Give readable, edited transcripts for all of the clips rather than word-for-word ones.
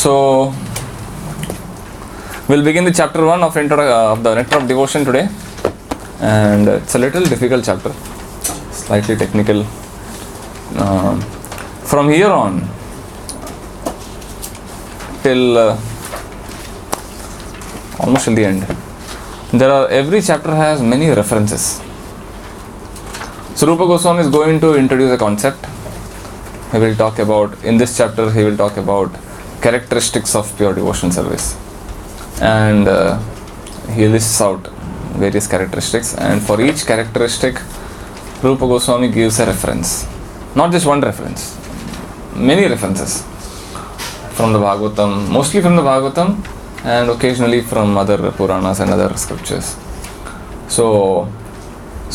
So, we'll begin the chapter 1 of the Nectar of Devotion today, and it's a little difficult chapter, slightly technical. From here on till almost till the end, every chapter has many references. So Rupa Goswami is going to introduce a concept. He will talk about, in this chapter he will talk about characteristics of pure devotion service, and he lists out various characteristics, and for each characteristic Rupa Goswami gives a reference, not just one reference, many references from the Bhagavatam, mostly from the Bhagavatam and occasionally from other Puranas and other scriptures. So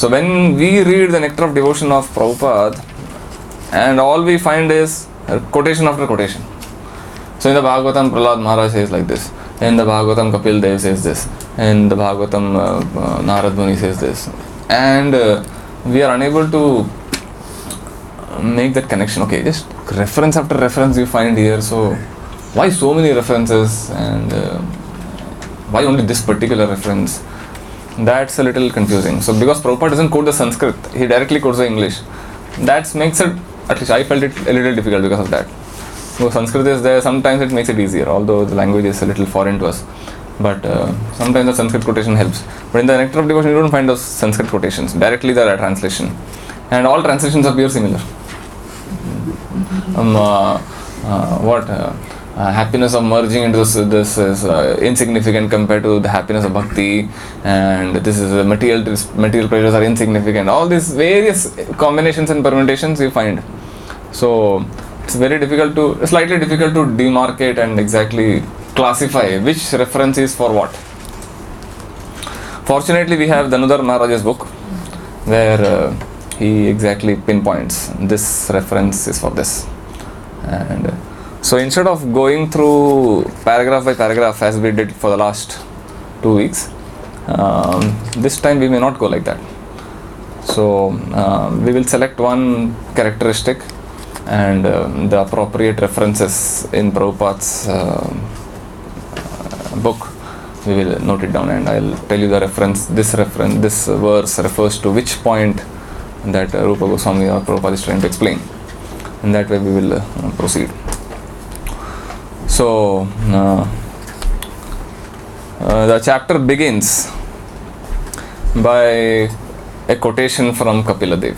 when we read the Nectar of Devotion of Prabhupada, and all we find is quotation after quotation. So in the Bhagavatam, Prahlad Maharaj says like this. In the Bhagavatam, Kapil Dev says this. In the Bhagavatam, Narad Muni says this. And we are unable to make that connection. Okay, just reference after reference you find here. So why so many references, and why only this particular reference? That's a little confusing. So because Prabhupada doesn't quote the Sanskrit, he directly quotes the English. That makes it, at least I felt it a little difficult because of that. So Sanskrit is there, sometimes it makes it easier, although the language is a little foreign to us. But sometimes the Sanskrit quotation helps. But in the Nectar of Devotion, you don't find those Sanskrit quotations. Directly there are translation. And all translations appear similar. Happiness of merging into this is insignificant compared to the happiness of bhakti, and this is material pleasures are insignificant. All these various combinations and permutations you find. So it's slightly difficult to demarcate and exactly classify which reference is for what. Fortunately, we have Dhanudhar Maharaj's book where he exactly pinpoints this reference is for this. And so instead of going through paragraph by paragraph as we did for the last 2 weeks, this time we may not go like that. So we will select one characteristic, and the appropriate references in Prabhupada's book, we will note it down, and I'll tell you the reference. This verse refers to which point that Rupa Goswami or Prabhupada is trying to explain. In that way we will proceed. So the chapter begins by a quotation from Kapila Dev.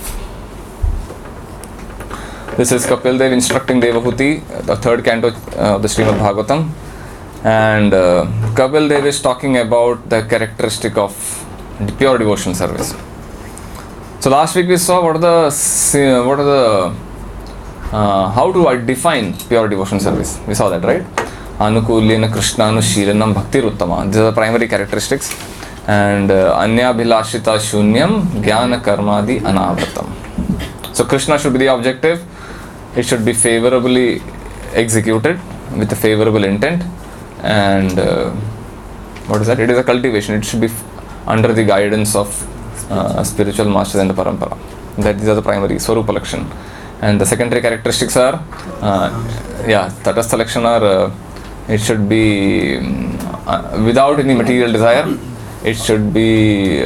This is Kapil Dev instructing Devahuti, the third canto of the Srimad Bhagavatam, and Kapil Dev is talking about the characteristic of pure devotion service. So last week we saw how to define pure devotion service. We saw that, right? Anukulyena Krishnanushilanam Bhaktiruttama. These are the primary characteristics. And Anyabhilashita Shunyam Jnana Karmadi Anavratam. So Krishna should be the objective. It should be favorably executed with a favorable intent. And what is that? It is a cultivation. It should be under the guidance of spiritual masters and the parampara. These are the primary Swarupa Lakshan. And the secondary characteristics are, Tatastha Lakshana, it should be without any material desire. It should be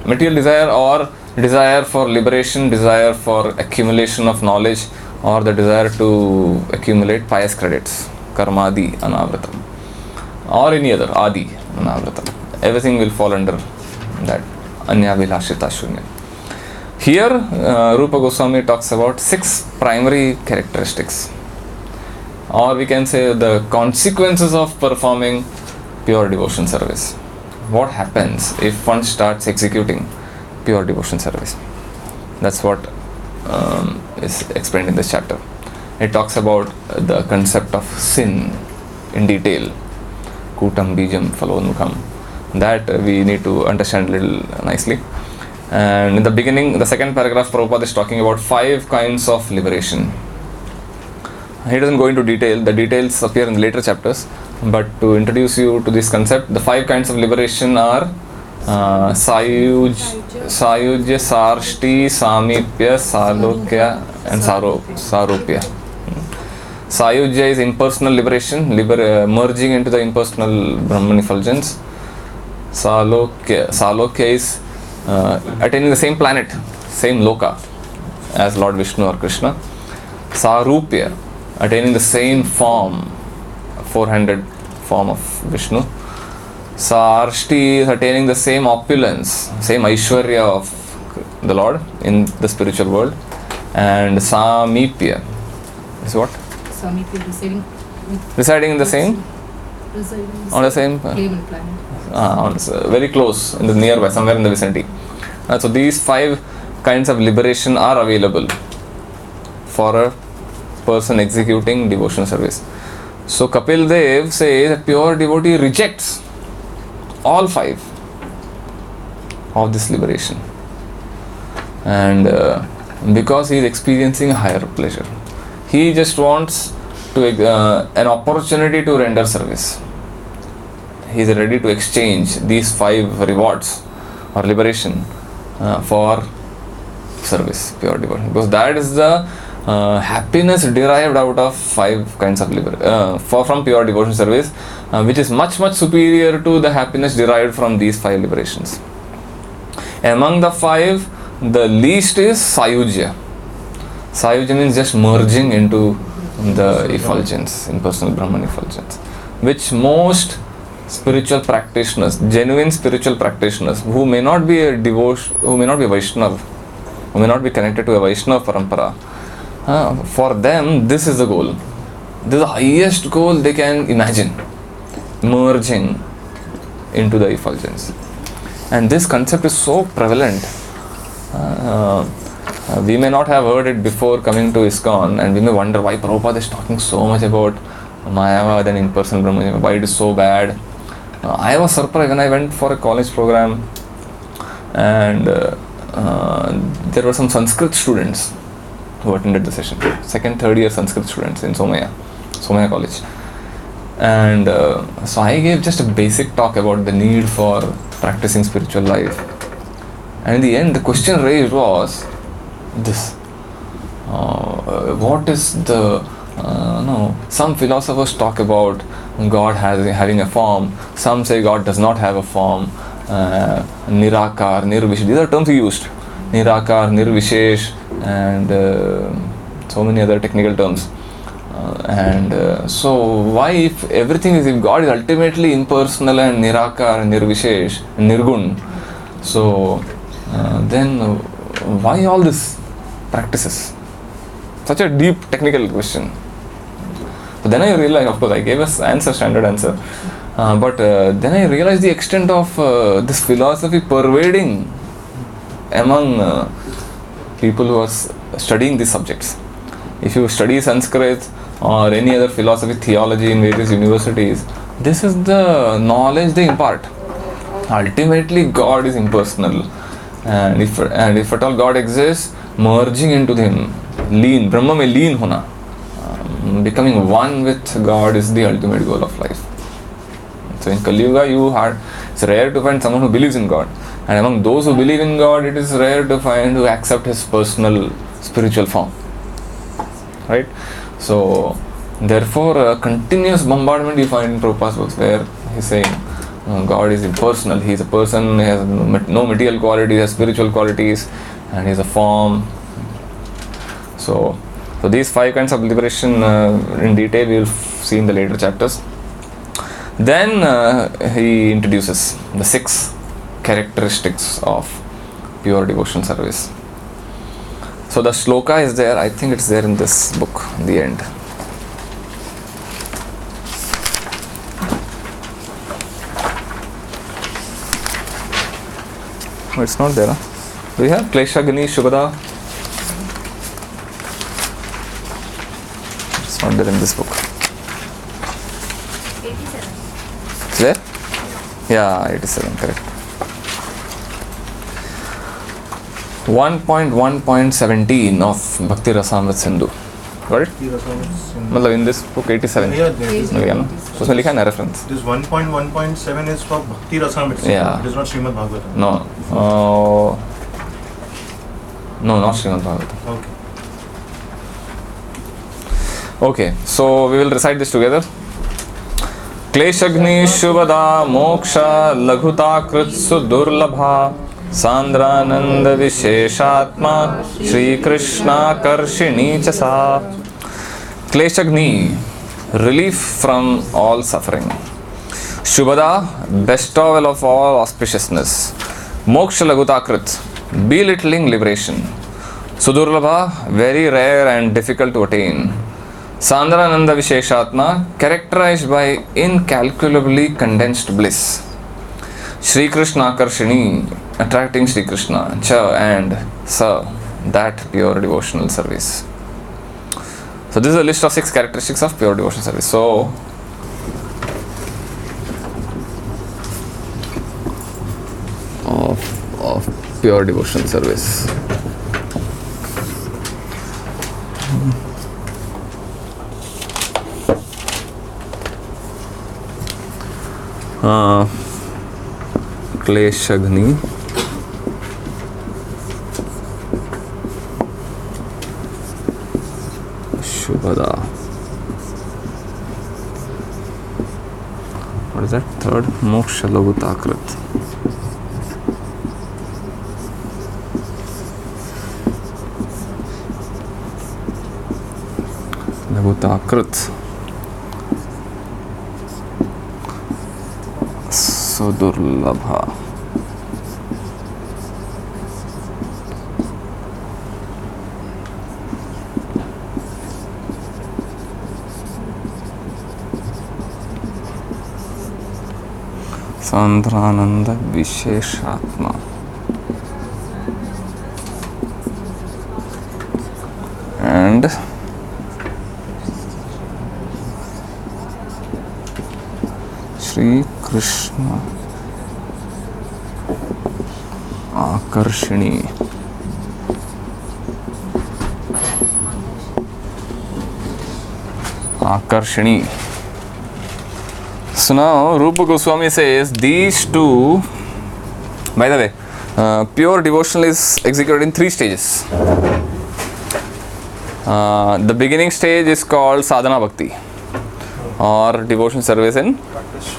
material desire or desire for liberation, desire for accumulation of knowledge, or the desire to accumulate pious credits, karmadi anavratam, or any other adi anavratam. Everything will fall under that anyabhilashita shunya. Here Rupa Goswami talks about 6 primary characteristics, or we can say the consequences of performing pure devotion service. What happens if one starts executing pure devotion service? That's what is explained in this chapter. It talks about the concept of sin in detail. Kutam bijam phalonmukam. That we need to understand a little nicely. And in the beginning, the second paragraph, Prabhupada is talking about 5 kinds of liberation. He doesn't go into detail. The details appear in the later chapters. But to introduce you to this concept, the 5 kinds of liberation are Sayujya, Sarshti, Samipya, Salokya and Sarupya. Sayujya is impersonal liberation, merging into the impersonal Brahman effulgence. Salokya is attaining the same planet, same loka as Lord Vishnu or Krishna. Sarupya, attaining the same form, 400 form of Vishnu. Sarshti is attaining the same opulence, same Aishwarya of the Lord in the spiritual world. And Samipya is what? Samipya Residing in the same? On the same planet. Very close, in the nearby, somewhere in the vicinity. So these 5 kinds of liberation are available for a person executing devotional service. So Kapil Dev says a pure devotee rejects all 5 of this liberation, and because he is experiencing a higher pleasure, he just wants to an opportunity to render service. He is ready to exchange these 5 rewards or liberation for service, pure devotion, because that is the happiness derived out of 5 kinds of from pure devotion service, which is much superior to the happiness derived from these 5 liberations. Among the 5, the least is Sayujya. Sayujya means just merging into the effulgence, impersonal Brahman effulgence, which most spiritual practitioners, genuine spiritual practitioners, who may not be a who may not be a Vaishnava, who may not be connected to a Vaishnava parampara, for them this is the goal. This is the highest goal they can imagine, merging into the effulgence. And this concept is so prevalent. We may not have heard it before coming to ISKCON, and we may wonder why Prabhupada is talking so much about Mayavad and impersonal Brahman, why it is so bad. I was surprised when I went for a college program, and there were some Sanskrit students who attended the session, 2nd, 3rd year Sanskrit students in Somaya College. And so I gave just a basic talk about the need for practicing spiritual life. And in the end, the question raised was this: what is the some philosophers talk about God having a form. Some say God does not have a form. Nirakar, Nirvishesh. These are terms he used. Nirakar, Nirvishesh, and so many other technical terms. So why, if everything is, if God is ultimately impersonal and Nirakar, Nirvishesh, Nirgun, so then why all this practices? Such a deep technical question. So then I realized, of course I gave us standard answer, but then I realized the extent of this philosophy pervading among people who are studying these subjects. If you study Sanskrit or any other philosophy, theology in various universities, this is the knowledge they impart. Ultimately, God is impersonal, and if at all God exists, merging into Him, Brahma mein leen hona, becoming one with God is the ultimate goal of life. So in Kali Yuga, it's rare to find someone who believes in God, and among those who believe in God, it is rare to find who accept His personal spiritual form. Right? So therefore, continuous bombardment you find in Prabhupada's books, where he's saying God is impersonal, he is a person, he has no material qualities, he has spiritual qualities, and he is a form. So these 5 kinds of liberation in detail we will see in the later chapters. Then he introduces the 6 characteristics of pure devotion service. So the shloka is there, I think it's there in this book, in the end. Oh, it's not there, huh? Do we have Kleshagni Shubhada? It's not there in this book. 87. It's there? Yeah, 87, correct. 1.1.17 of Bhakti Rasamrit Sindhu. Got it? मतलब in this book 87. Yeah, there is. मिल गया ना? उसमें लिखा है ना reference. This 1.1.7 is for Bhakti Rasamrit. Yeah. It is not Srimad Bhagavatam. No. No, not Srimad Bhagavatam. Okay. Okay, so we will recite this together. Kleshagni Shubhada Moksha Laghuta Kritsu Durlabha Sandrananda Visheshatma Shri Krishna Karshini Chasa. Kleshagni, relief from all suffering. Shubhada, bestowal of all auspiciousness. Moksha Lagutakrit, belittling liberation. Sudurlabha, very rare and difficult to attain. Sandrananda Visheshatma, characterized by incalculably condensed bliss. Shri Krishna Karshini, attracting Shri Krishna. Cha and Sa, that pure devotional service. So this is a list of 6 characteristics of pure devotional service. So of pure devotional service. Kleshagni, Shubhada. What is that? Third, Moksha Lagutakrit. Lagutakrit. Sudurlabha. Sandrananda Visheshatma. And Shri Krishna Akarshini. Akarshini. So now Rupa Goswami says these two, by the way, pure devotional is executed in 3 stages. The beginning stage is called sadhana bhakti or devotion service in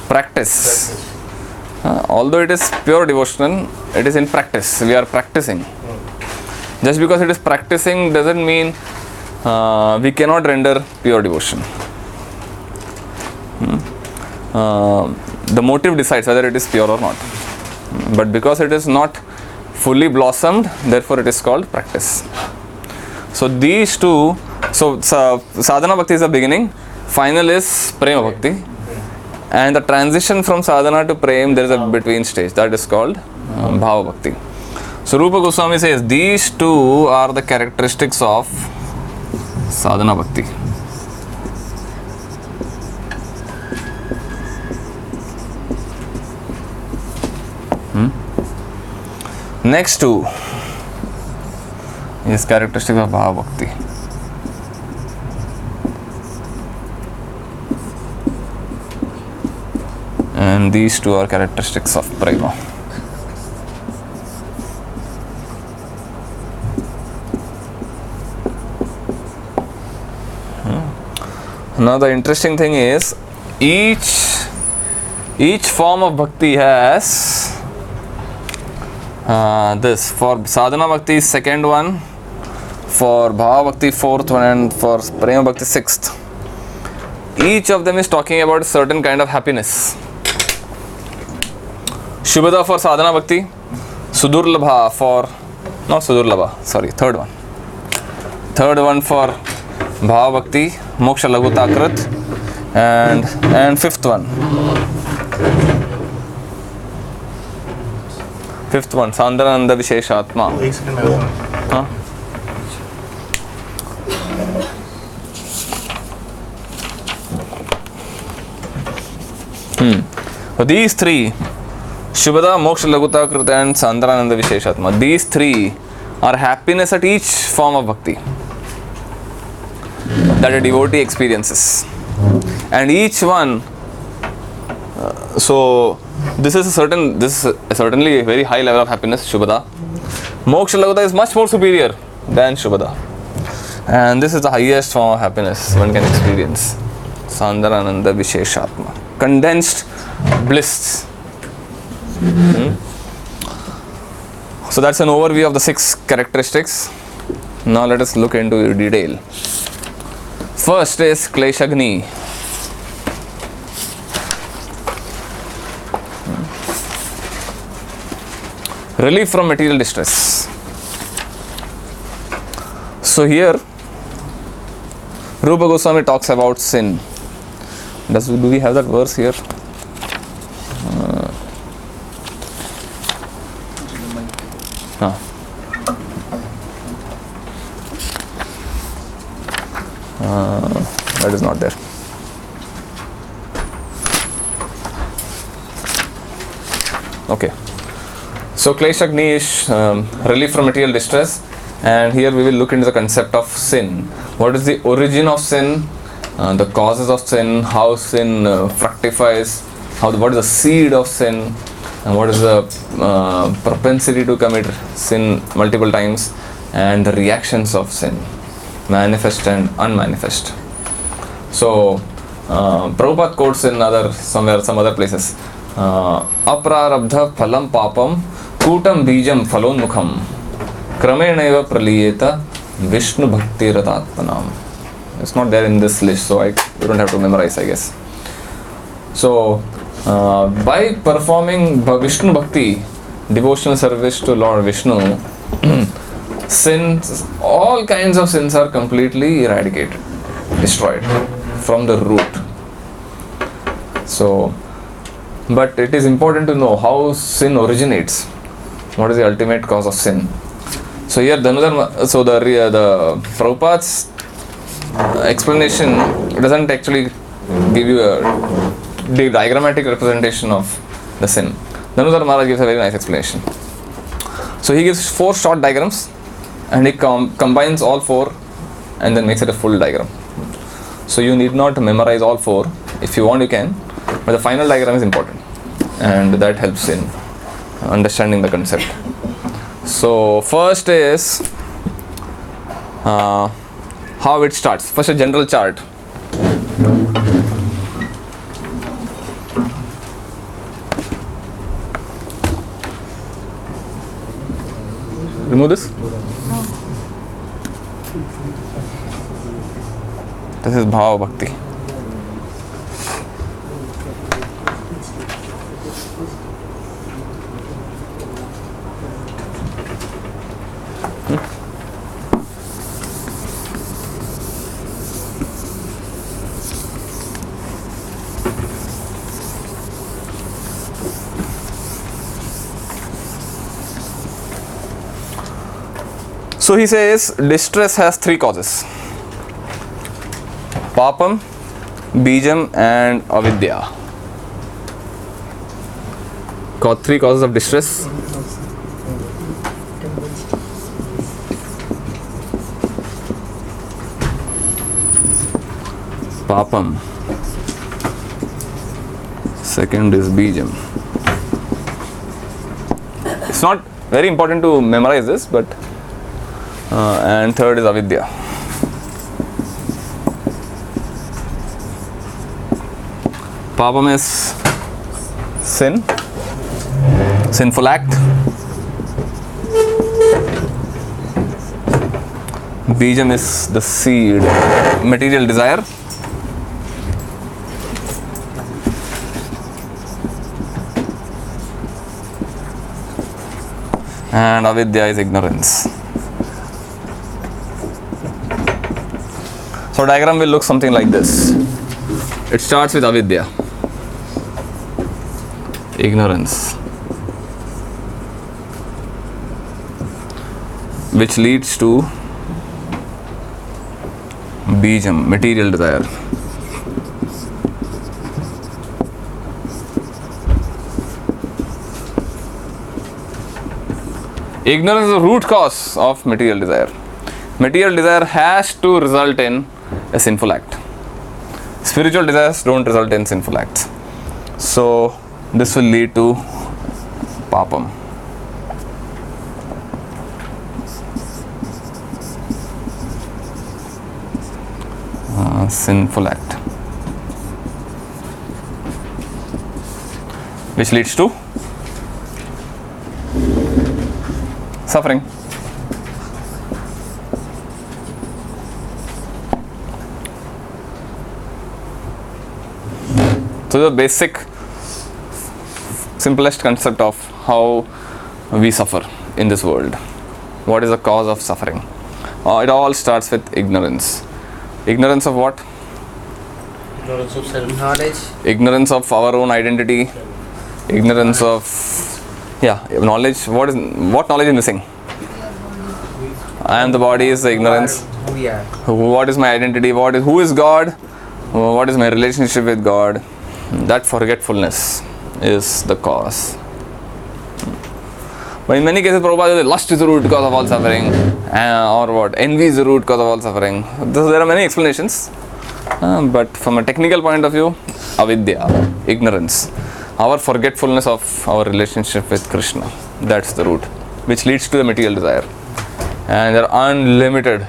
practice. Although it is pure devotional, it is in practice. We are practicing. Just because it is practicing doesn't mean we cannot render pure devotion. The motive decides whether it is pure or not. But because it is not fully blossomed, therefore it is called practice. So these two, sadhana bhakti is the beginning, final is prema bhakti, and the transition from sadhana to prem, there is a between stage, that is called bhava bhakti. So Rupa Goswami says these two are the characteristics of sadhana bhakti. Next two is characteristics of bhava bhakti. And these two are characteristics of prema. Now the interesting thing is each form of bhakti has this. For sadhana bhakti is second one, for bhava bhakti fourth one, and for prema bhakti sixth. Each of them is talking about a certain kind of happiness. Shubhada for sadhana bhakti, Sudurlabha for, not Sudurlabha, sorry, third one for bhava bhakti, Moksha Lagutakrit, and fifth one, Sandrananda Visheshatma. एक second में आता हूँ। So these three, Shubhada, Moksha Lagutakrit and Sandrananda Visheshatma, these three are happiness at each form of bhakti that a devotee experiences. And each one, so this is certainly a very high level of happiness, Shubhada. Moksha Laguta is much more superior than Shubhada. And this is the highest form of happiness one can experience. Sandharananda Visheshatma. Condensed bliss. So that's an overview of the 6 characteristics. Now let us look into detail. First is Kleshagni. Relief from material distress. So here Rupa Goswami talks about sin. Do we have that verse here? That is not there. Okay. So Kleshagni is relief from material distress, and here we will look into the concept of sin. What is the origin of sin? The causes of sin, how sin fructifies, what is the seed of sin, and what is the propensity to commit sin multiple times, and the reactions of sin, manifest and unmanifest. So Prabhupada quotes in some other places, aprarabdha phalam papam kutam bijam phalonmukham kramenaiva praliyeta Vishnu bhakti ratatmanam. It's not there in this list, so you don't have to memorize, I guess. So by performing Vishnu bhakti, devotional service to Lord Vishnu, sins, all kinds of sins are completely eradicated, destroyed from the root. So, but it is important to know how sin originates. What is the ultimate cause of sin? So here, the Prabhupada's explanation doesn't actually give you the diagrammatic representation of the sin. Dhanudhar Maharaj gives a very nice explanation. So he gives 4 short diagrams, and he combines all 4 and then makes it a full diagram. So you need not memorize all 4. If you want, you can, but the final diagram is important, and that helps in understanding the concept. So first is how it starts. First, a general chart. Remove this. This is Bhava Bhakti. So he says distress has 3 causes: papam, bijam, and avidya. 3 causes of distress. Papam. Second is bijam. It's not very important to memorize this, but and third is avidya. Papam is sin, sinful act. Bijam is the seed, material desire. And avidya is ignorance. So diagram will look something like this. It starts with avidya, ignorance, which leads to bijam, material desire. Ignorance is the root cause of material desire. Material desire has to result in a sinful act. Spiritual desires don't result in sinful acts. So this will lead to papam. sinful act, which leads to suffering. So the basic, simplest concept of how we suffer in this world. What is the cause of suffering? It all starts with ignorance. Ignorance of what? Ignorance of self. Knowledge. Ignorance of our own identity. Ignorance of knowledge. What knowledge is missing? I am the body is the ignorance. Who we are. What is my identity? Who is God? What is my relationship with God? That forgetfulness is the cause. But in many cases, Prabhupada says lust is the root cause of all suffering, or what? Envy is the root cause of all suffering. There are many explanations, but from a technical point of view, avidya, ignorance, our forgetfulness of our relationship with Krishna, that's the root, which leads to the material desire. And there are unlimited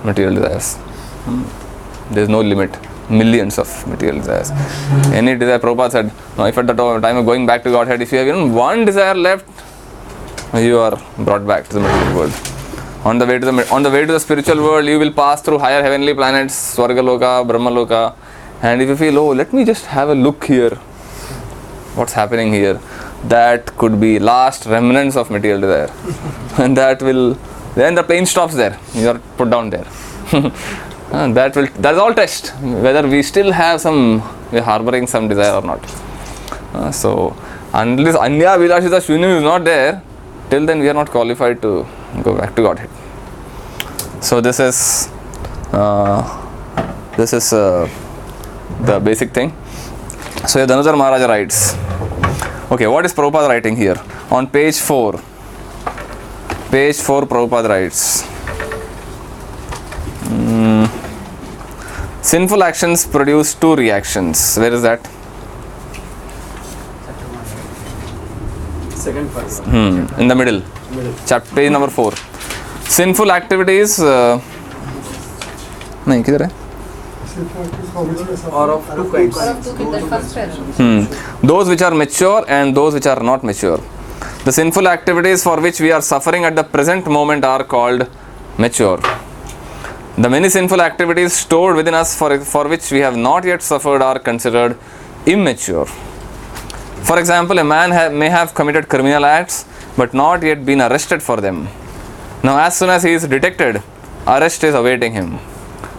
material desires. There is no limit. Millions of material desires. Any desire, Prabhupada said, no, if at the time of going back to Godhead, if you have even one desire left, you are brought back to the material world. On the way to the spiritual world, you will pass through higher heavenly planets, Swargaloka, Brahmaloka, and if you feel, oh, let me just have a look here, what's happening here, that could be last remnants of material desire. And then the plane stops there, you are put down there. That is all test whether we still have we're harboring some desire or not. So unless Anya Vilashita Shunyam is not there, till then we are not qualified to go back to Godhead. So this is the basic thing. So Dhanudhar Maharaja writes, okay, what is Prabhupada writing here? On page 4, Prabhupada writes, sinful actions produce two reactions. Where is that? Second part. In the middle. Chapter page number 4. Sinful activities. नहीं किधर है? Or of two kinds. Those which are mature and those which are not mature. The sinful activities for which we are suffering at the present moment are called mature. The many sinful activities stored within us for which we have not yet suffered are considered immature. For example, a man may have committed criminal acts but not yet been arrested for them. Now, as soon as he is detected, arrest is awaiting him.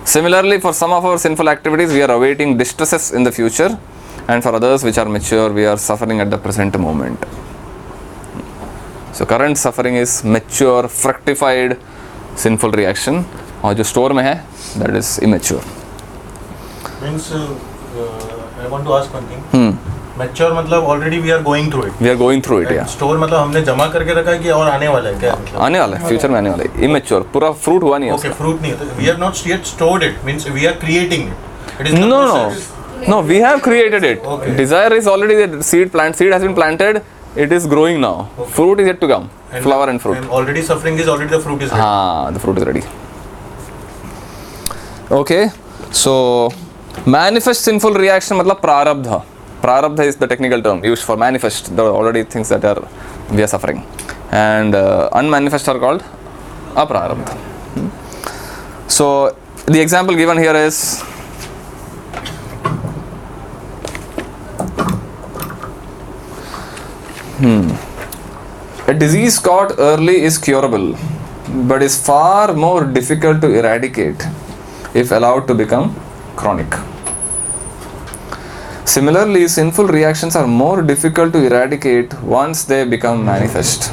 Similarly, for some of our sinful activities, we are awaiting distresses in the future, and for others which are mature, we are suffering at the present moment. So, current suffering is mature, fructified, sinful reaction. और जो store में है that is immature. Means I want to ask one thing. Mature मतलब already we are going through it. We are going through it, yeah. Store मतलब हमने जमा करके रखा है कि और आने वाला है क्या? आने वाला है, फ्यूचर में आने वाला है. Immature, पूरा fruit हुआ नहीं है. Okay, fruit नहीं है. We have not yet stored it. Means we are creating it. It is the process. No, we have created it. Okay. Desire is already the seed has been planted. It is growing now. Okay. Fruit is yet to come. Flower and fruit. And already suffering is already the fruit is ready. The fruit is ready. Okay, so manifest sinful reaction मतलब prarabdha. Prarabdha is the technical term used for manifest, the already things that we are suffering, and unmanifest are called aprarabdha. So the example given here is a disease caught early is curable, but is far more difficult to eradicate if allowed to become chronic. Similarly, sinful reactions are more difficult to eradicate once they become manifest.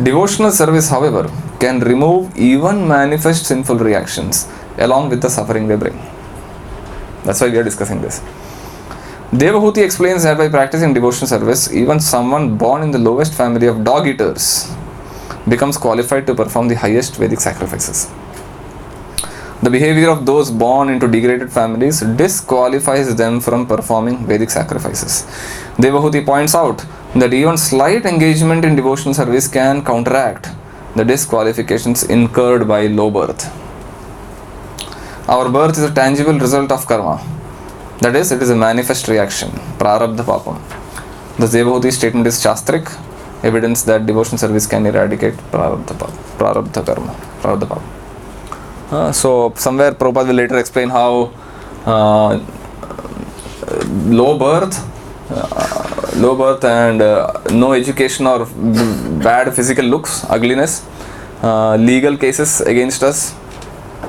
Devotional service, however, can remove even manifest sinful reactions along with the suffering they bring. That's why we are discussing this. Devahuti explains that by practicing devotional service, even someone born in the lowest family of dog eaters becomes qualified to perform the highest Vedic sacrifices. The behavior of those born into degraded families disqualifies them from performing Vedic sacrifices. Devahuti points out that even slight engagement in devotional service can counteract the disqualifications incurred by low birth. Our birth is a tangible result of karma. That is, it is a manifest reaction, prarabdha papam. The Devahuti's statement is shastric, evidence that devotion service can eradicate prarabdha karma, prarabdha papam. So somewhere Prabhupada will later explain how low birth and no education or bad physical looks, ugliness, legal cases against us,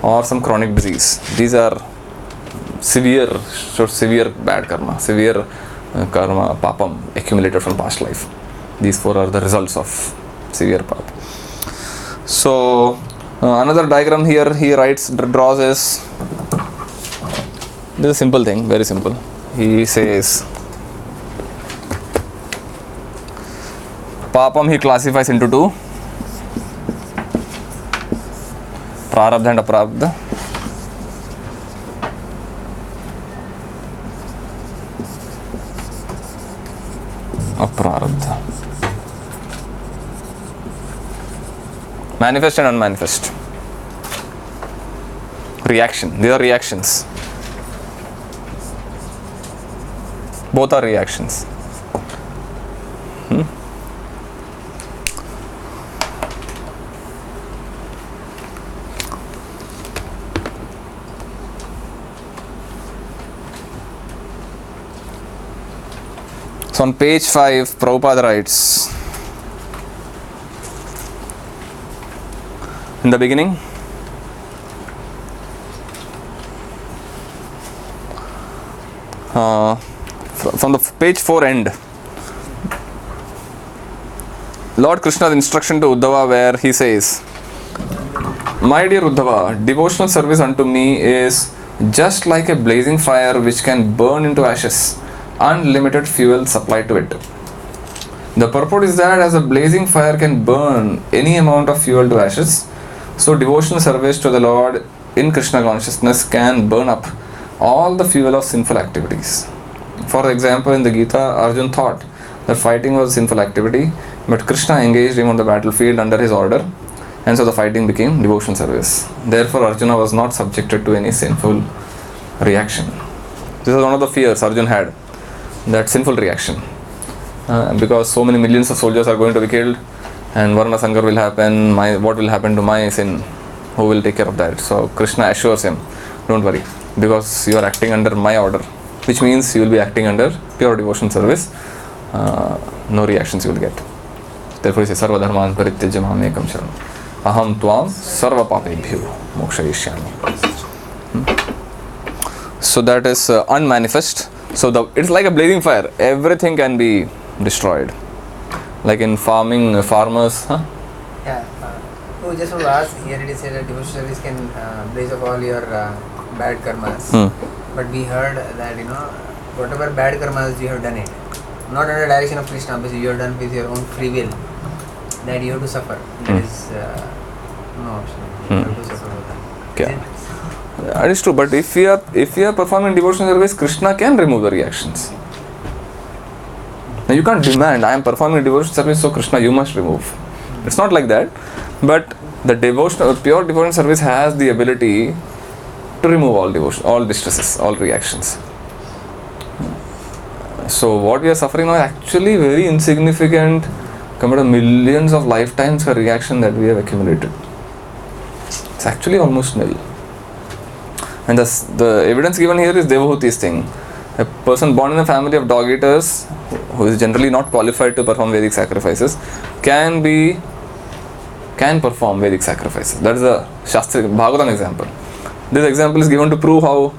or some chronic disease. These are severe bad karma, severe karma, papam accumulated from past life. These four are the results of severe papa. So another diagram here he draws is, this is a simple thing, very simple. He says papam he classifies into two, prarabdha and aprarabdha. Aprarabdha. Manifest and unmanifest. Reaction. These are reactions. Both are reactions. So on page 5, Prabhupada writes, in the beginning, from the page 4 end, Lord Krishna's instruction to Uddhava, where he says, "My dear Uddhava, devotional service unto me is just like a blazing fire which can burn into ashes, unlimited fuel supplied to it." The purport is that as a blazing fire can burn any amount of fuel to ashes, so devotional service to the Lord in Krishna consciousness can burn up all the fuel of sinful activities. For example, in the Gita, Arjun thought that fighting was a sinful activity, but Krishna engaged him on the battlefield under his order, and so the fighting became devotional service. Therefore, Arjuna was not subjected to any sinful reaction. This was one of the fears Arjun had, that sinful reaction. Because so many millions of soldiers are going to be killed, and Varna Sangar will happen, what will happen to my sin? Who will take care of that? So Krishna assures him, don't worry, because you are acting under my order, which means you will be acting under pure devotion service. No reactions you will get. Therefore he says, Sarva dharman parityajya mam ekam sharanam aham tvam sarva papebhyo mokshayishyami. So that is unmanifest. So it's like a blazing fire. Everything can be destroyed. Like in farming, farmers. Yeah. Who just want to ask, here it is said that devotional service can blaze up all your bad karmas. But we heard that, whatever bad karmas you have done it, not under direction of Krishna, but you have done with your own free will, that you have to suffer. That is no option. You have to suffer with that. Okay. That is true, but if you are performing devotional service, Krishna can remove the reactions. Now you can't demand, I am performing devotional service, so Krishna you must remove. It's not like that. But the pure devotional service has the ability to remove all distresses, all reactions. So what we are suffering now is actually very insignificant compared to millions of lifetimes of reaction that we have accumulated. It's actually almost nil. And the evidence given here is Devahuti's thing. A person born in a family of dog eaters, who is generally not qualified to perform Vedic sacrifices, can perform Vedic sacrifices. That is a Shastri, Bhagavatam example. This example is given to prove how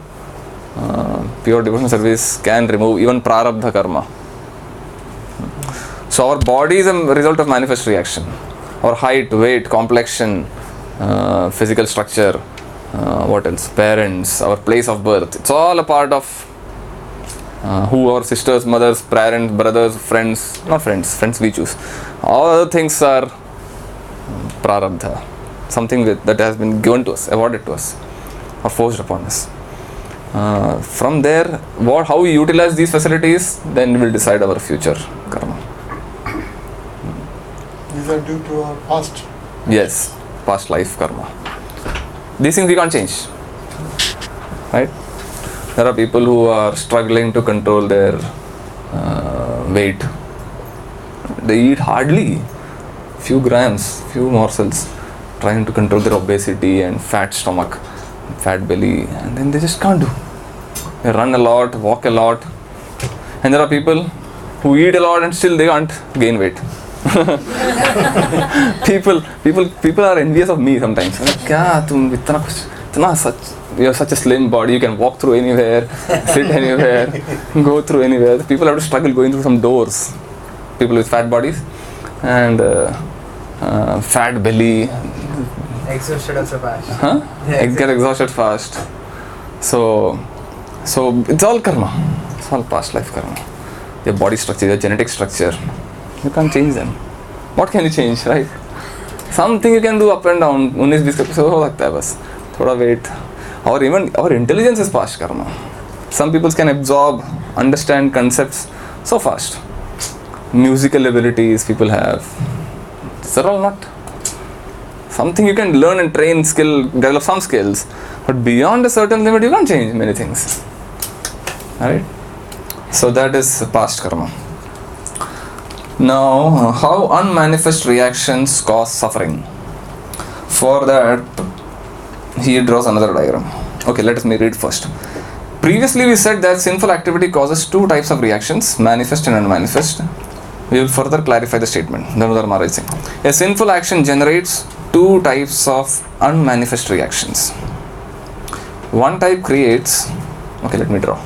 pure devotional service can remove even prarabdha karma. So our body is a result of manifest reaction. Our height, weight, complexion, physical structure, what else? Parents, our place of birth. It's all a part of who our sisters, mothers, parents, brothers, friends, not friends, friends we choose. All other things are prarabdha, something that has been given to us, awarded to us, or forced upon us. From there, how we utilize these facilities, then we will decide our future karma. These are due to our past. Yes, past life karma. These things we can't change. right? There are people who are struggling to control their weight. They eat hardly few grams, few morsels, trying to control their obesity and fat stomach, fat belly, and then they just can't do. They run a lot, walk a lot, and there are people who eat a lot and still they can't gain weight. people are envious of me sometimes. Kya tum itna kuch, itna such, you have such a slim body, you can walk through anywhere, sit anywhere, go through anywhere. People have to struggle going through some doors. People with fat bodies and fat belly. Exhausted also fast. Huh? Get exhausted fast. So it's all karma. It's all past life karma. Their body structure, their genetic structure. You can't change them. What can you change, right? Something you can do up and down. 19-20 का हो सकता है बस. थोड़ा weight. Or even our intelligence is past karma. Some people can absorb, understand concepts so fast. Musical abilities people have. These are all not. Something you can learn and train, skill, develop some skills. But beyond a certain limit, you can't change many things. Alright? So that is past karma. Now, how unmanifest reactions cause suffering? For that, he draws another diagram. Okay, let us read first. Previously, we said that sinful activity causes two types of reactions, manifest and unmanifest. We will further clarify the statement. Dhanudhar Maharaj saying, a sinful action generates two types of unmanifest reactions. One type creates, okay, let me draw.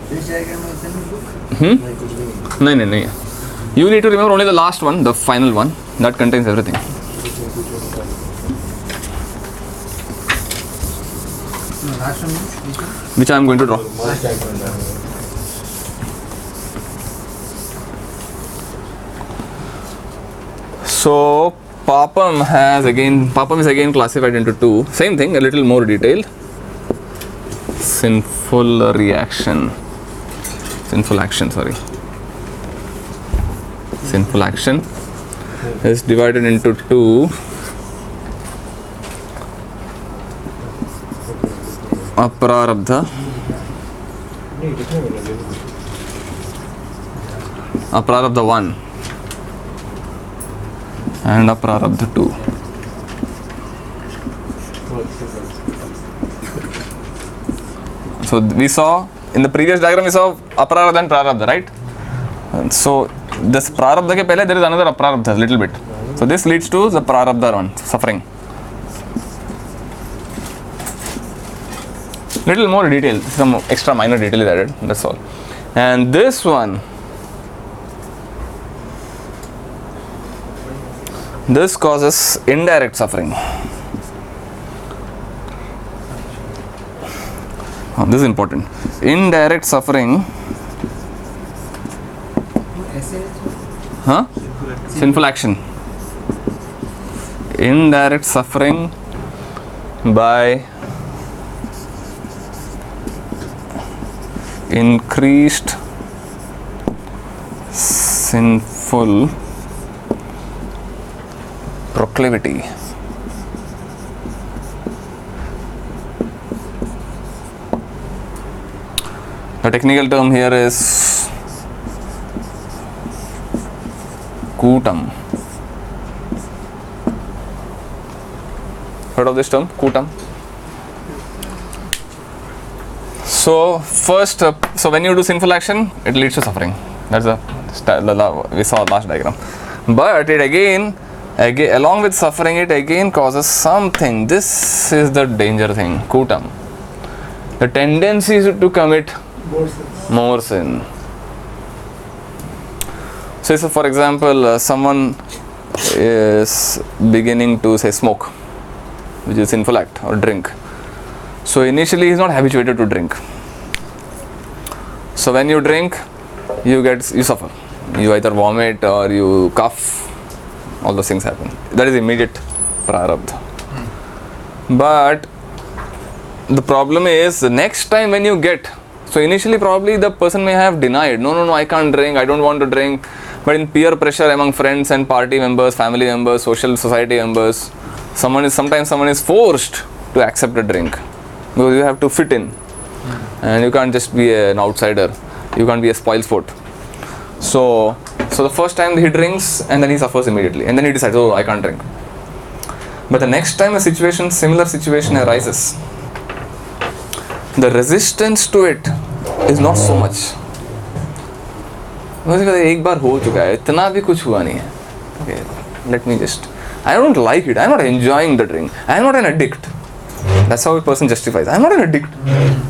This diagram was in the book? No. You need to remember only the last one, the final one. That contains everything. No, last one is which one? Which I am going to draw. So Papam is again classified into two. Same thing, a little more detailed. Sinful action, Sinful action is divided into two. Aprarabdha Aprarabdha 1 and Aprarabdha 2. So we saw in the previous diagram, we saw Aprarabdha and Prarabdha, right? And so this Prarabdha ke pehle there is another Aprarabdha, little bit. So this leads to the Prarabdha one, suffering. Little more detail, some extra minor detail is added, that's all. And this one, this causes indirect suffering. Oh, this is important. Indirect suffering. Huh? Sinful action. Indirect suffering by increased sinful proclivity. The technical term here is Kutam. Heard of this term? Kutam? So first, so when you do sinful action, it leads to suffering. That's we saw last diagram. But it again, along with suffering, it again causes something. This is the danger thing, Kutam. The tendency is to commit more sin. So for example, someone is beginning to say smoke, which is sinful act, or drink. So initially he is not habituated to drink. So when you drink, you suffer. You either vomit or you cough. All those things happen. That is immediate prarabdha. But the problem is the next time when you get, so initially probably the person may have denied, no, I can't drink, I don't want to drink, But in peer pressure among friends and party members, family members, social society members, sometimes someone is forced to accept a drink because you have to fit in, and you can't just be an outsider. You can't be a spoilsport. So the first time he drinks, and then he suffers immediately, and then he decides, oh, I can't drink. But the next time similar situation arises, the resistance to it is not so much. एक बार हो चुका है, इतना भी कुछ हुआ नहीं है. Okay, let me just. I don't like it. I'm not enjoying the drink. I'm not an addict. That's how a person justifies. I'm not an addict.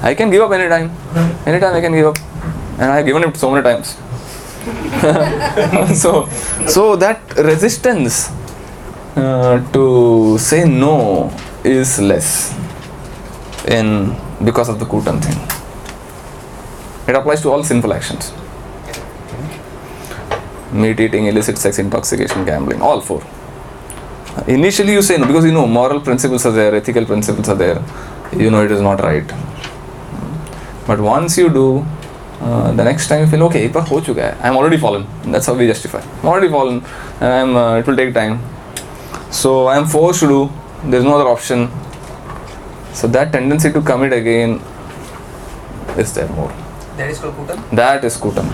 I can give up anytime. Anytime I can give up, and I have given it so many times. so that resistance to say no is less because of the Kutam thing. It applies to all sinful actions. Meat eating, illicit sex, intoxication, gambling, all four. Initially you say no because you know moral principles are there, ethical principles are there. You know it is not right. But once you do, the next time you feel okay, I am already fallen. That's how we justify. I'm already fallen, and it will take time. So I am forced to do. There is no other option. So that tendency to commit again is there more. That is called Kutam? That is Kutam.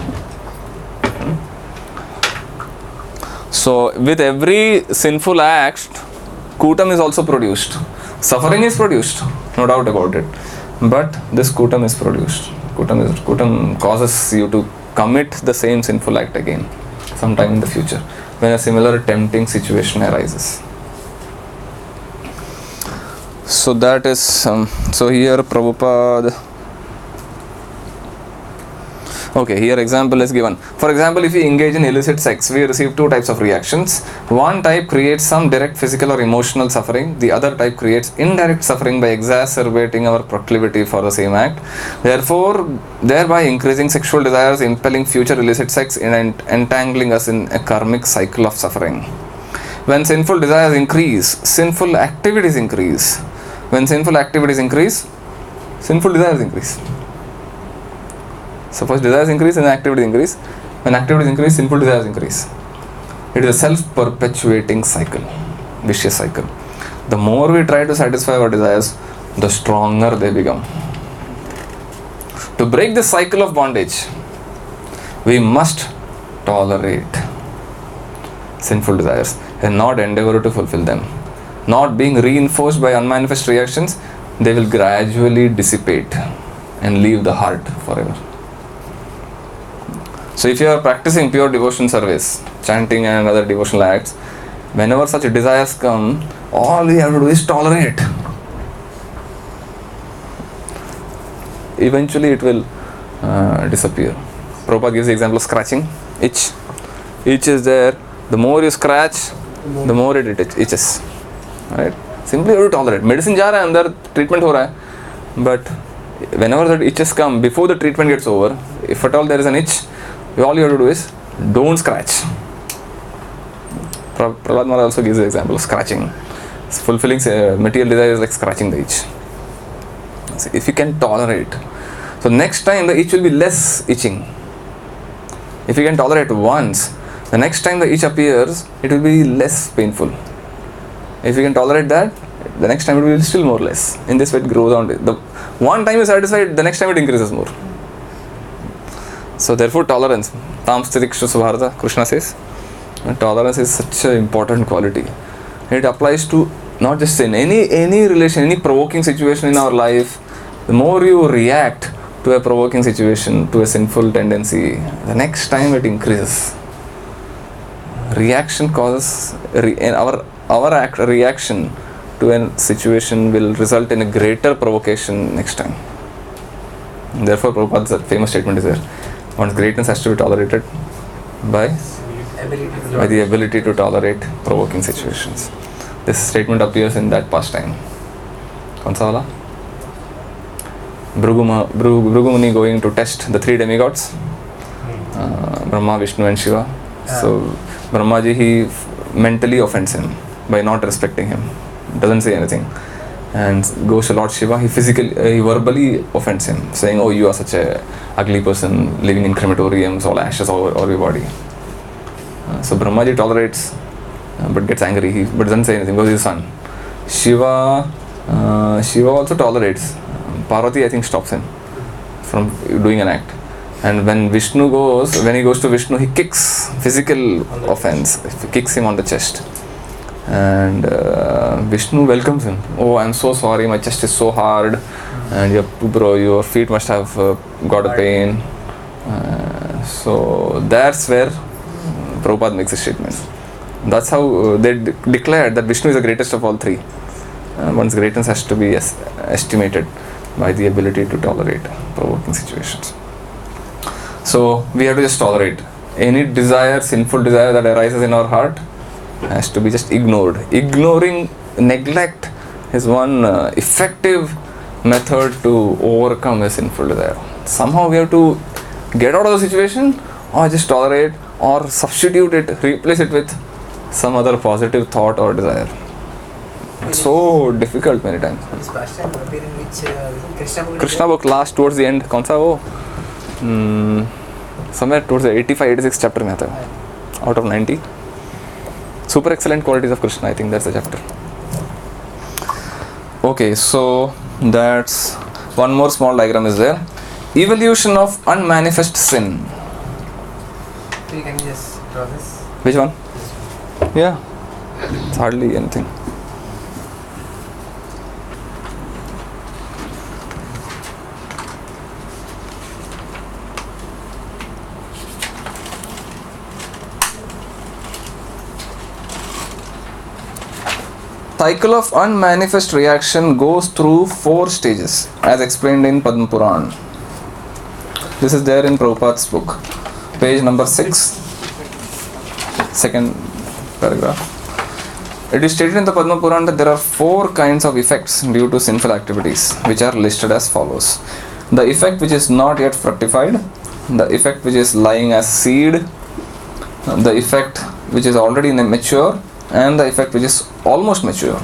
So with every sinful act, Kutam is also produced. Suffering is produced, no doubt about it. But this Kutam is produced. Kutam causes you to commit the same sinful act again, sometime in the future, when a similar tempting situation arises. So that is, so here Prabhupada, okay, here example is given. For example, if we engage in illicit sex, we receive two types of reactions. One type creates some direct physical or emotional suffering. The other type creates indirect suffering by exacerbating our proclivity for the same act. Therefore, thereby increasing sexual desires, impelling future illicit sex, and entangling us in a karmic cycle of suffering. When sinful desires increase, sinful activities increase. When sinful activities increase, sinful desires increase. So first desires increase and activities increase. When activities increase, sinful desires increase. It is a self-perpetuating cycle, vicious cycle. The more we try to satisfy our desires, the stronger they become. To break this cycle of bondage, we must tolerate sinful desires and not endeavor to fulfill them. Not being reinforced by unmanifest reactions, they will gradually dissipate and leave the heart forever. So if you are practicing pure devotion service, chanting and other devotional acts, whenever such desires come, all we have to do is tolerate. Eventually it will disappear. Prabhupada gives the example of scratching, itch. Itch is there. The more you scratch, the more it itches. Right? Simply you have to tolerate. Medicine ja raha hai, andar treatment ho raha hai. But whenever that itches come, before the treatment gets over, if at all there is an itch, all you have to do is don't scratch. Prahlad Maharaj also gives the example of scratching. Fulfilling material desire is like scratching the itch. So if you can tolerate, so next time the itch will be less itching. If you can tolerate once, the next time the itch appears, it will be less painful. If you can tolerate that, the next time it will be still more less. In this way it grows on. The one time you satisfied, the next time it increases more. So therefore tolerance, tam stitikshu subharata, Krishna says, tolerance is such an important quality. It applies to not just in any relation, any provoking situation in our life. The more you react to a provoking situation, to a sinful tendency, the next time it increases. Reaction causes, our reaction to a situation will result in a greater provocation next time. Therefore Prabhupada's famous statement is there. One's greatness has to be tolerated by the ability to tolerate provoking situations. This statement appears in that pastime. Kaunsa wala? Bhrigu Muni going to test the three demigods, Brahma, Vishnu and Shiva. So Brahmaji, he mentally offends him by not respecting him. Doesn't say anything. And goes to Lord Shiva, he verbally offends him, saying, oh, you are such a ugly person living in crematoriums, all ashes all over your body. So Brahmaji tolerates but gets angry, but doesn't say anything because he's his son. Shiva also tolerates. Parvati, I think, stops him from doing an act. And when he goes to Vishnu, he kicks, physical offense, he kicks him on the chest. And Vishnu welcomes him. Oh, I'm so sorry, my chest is so hard, and your feet must have got a pain. So that's where Prabhupada makes a statement. That's how they declared that Vishnu is the greatest of all three. One's greatness has to be estimated by the ability to tolerate provoking situations. So we have to just tolerate any desire, sinful desire that arises in our heart has to be just ignored. Ignoring, neglect is one effective method to overcome a sinful desire. Somehow we have to get out of the situation, or just tolerate, or substitute it, replace it with some other positive thought or desire. It's so difficult many times. This pastime appear in which Krishna book? Krishna book last towards the end, कौन सा वो? Somewhere towards the 85-86 chapter में आता है, out of 90. Super excellent qualities of Krishna, I think that's the chapter. Okay, so that's one more small diagram is there. Evolution of unmanifest sin. So you can just draw this. Which one? Yeah, it's hardly anything. Cycle of unmanifest reaction goes through 4 stages as explained in Padma Puran. This is there in Prabhupada's book, page number 6, second paragraph. It is stated in the Padma Puran that there are 4 kinds of effects due to sinful activities, which are listed as follows. The effect which is not yet fructified, the effect which is lying as seed, the effect which is already mature, and the effect which is almost mature.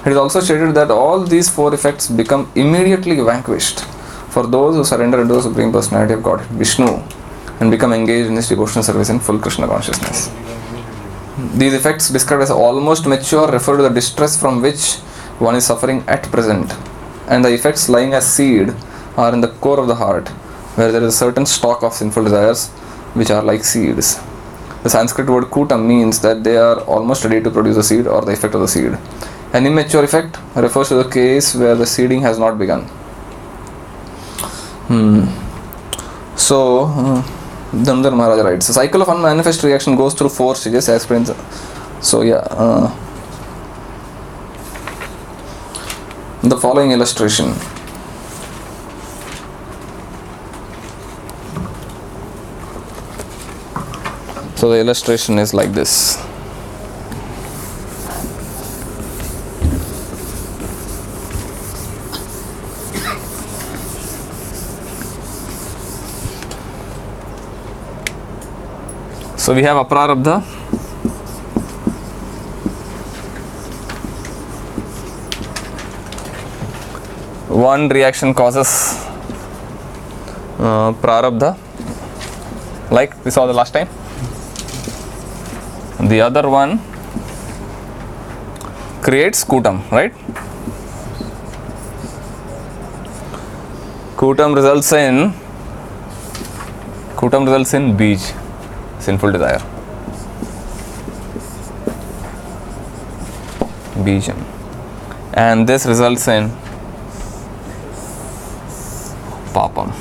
It is also stated that all these 4 effects become immediately vanquished for those who surrender into the Supreme Personality of Godhead, Vishnu, and become engaged in this devotional service in full Krishna consciousness. These effects described as almost mature refer to the distress from which one is suffering at present, and the effects lying as seed are in the core of the heart, where there is a certain stock of sinful desires which are like seeds. The Sanskrit word kutam means that they are almost ready to produce a seed or the effect of the seed. An immature effect refers to the case where the seeding has not begun. So, Damodar Maharaj writes, the cycle of unmanifest reaction goes through 4 stages as explained. So, the following illustration. So the illustration is like this. So we have aprarabdha. One reaction causes prarabdha, like we saw the last time. The other one creates kutam, right? Kutam results in bij, sinful desire. Bijam. And this results in papam.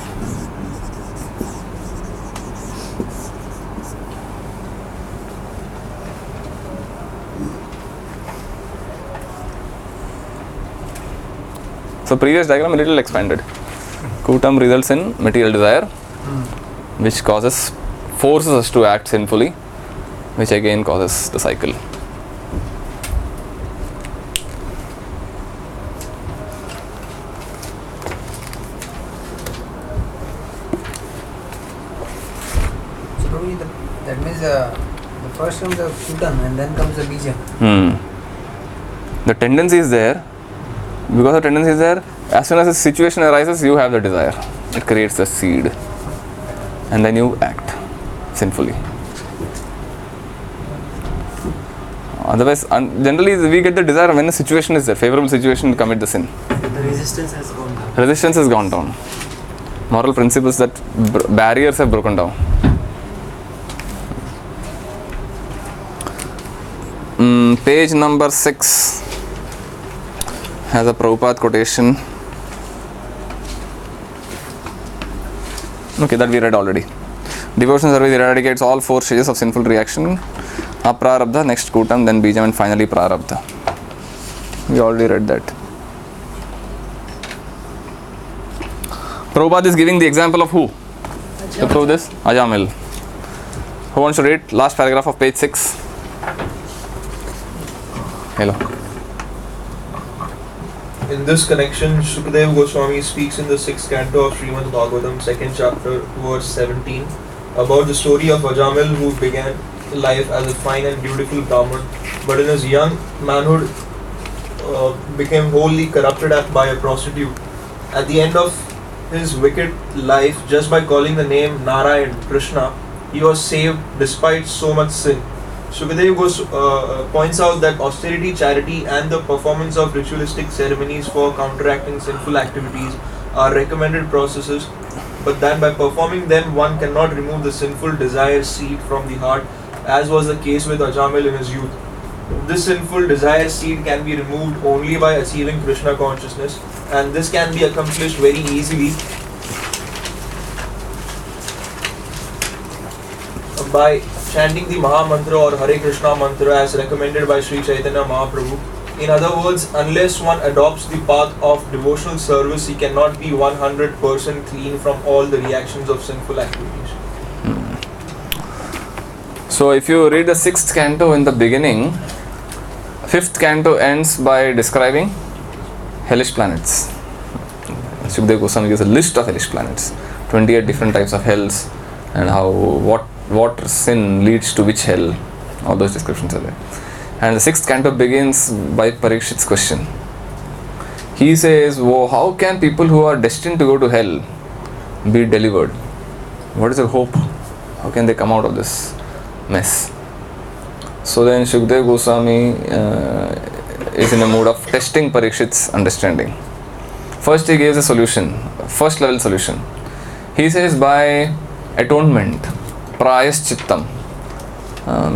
So previous diagram a little expanded. Kutam results in material desire, which forces us to act sinfully, which again causes the cycle. So probably that means the first comes the kutam and then comes the bija. The tendency is there. Because the tendency is there, as soon as a situation arises, you have the desire. It creates the seed. And then you act sinfully. Otherwise, generally we get the desire when a situation is there, favorable situation to commit the sin. The resistance has gone down. Resistance has gone down. Moral principles, that barriers have broken down. Page number 6 has a Prabhupada quotation. Okay, that we read already. Devotional service eradicates all 4 stages of sinful reaction. Aprarabdha, next kutam, then bijam, and finally prarabdha. We already read that. Prabhupada is giving the example of who? To prove this? Ajamil. Who wants to read last paragraph of page 6? Hello. In this connection, Shukadeva Goswami speaks in the 6th canto of Srimad Bhagavatam, 2nd chapter, verse 17, about the story of Ajamil, who began life as a fine and beautiful Brahman, but in his young manhood became wholly corrupted by a prostitute. At the end of his wicked life, just by calling the name Narayan, Krishna, he was saved despite so much sin. Shukadeva points out that austerity, charity, and the performance of ritualistic ceremonies for counteracting sinful activities are recommended processes, but that by performing them one cannot remove the sinful desire seed from the heart, as was the case with Ajamil in his youth. This sinful desire seed can be removed only by achieving Krishna consciousness, and this can be accomplished very easily by chanting the Maha Mantra or Hare Krishna mantra as recommended by Sri Chaitanya Mahaprabhu. In other words, unless one adopts the path of devotional service, he cannot be 100% clean from all the reactions of sinful activities. So if you read the 6th canto in the beginning, 5th canto ends by describing hellish planets. Shukadeva Goswami gives a list of hellish planets, 28 different types of hells, and how what sin leads to which hell. All those descriptions are there. And the 6th canto begins by Parikshit's question. He says, how can people who are destined to go to hell be delivered? What is their hope? How can they come out of this mess? So then Shukadeva Goswami is in a mood of testing Parikshit's understanding. First he gives a solution, first level solution. He says by atonement, prayaschittam,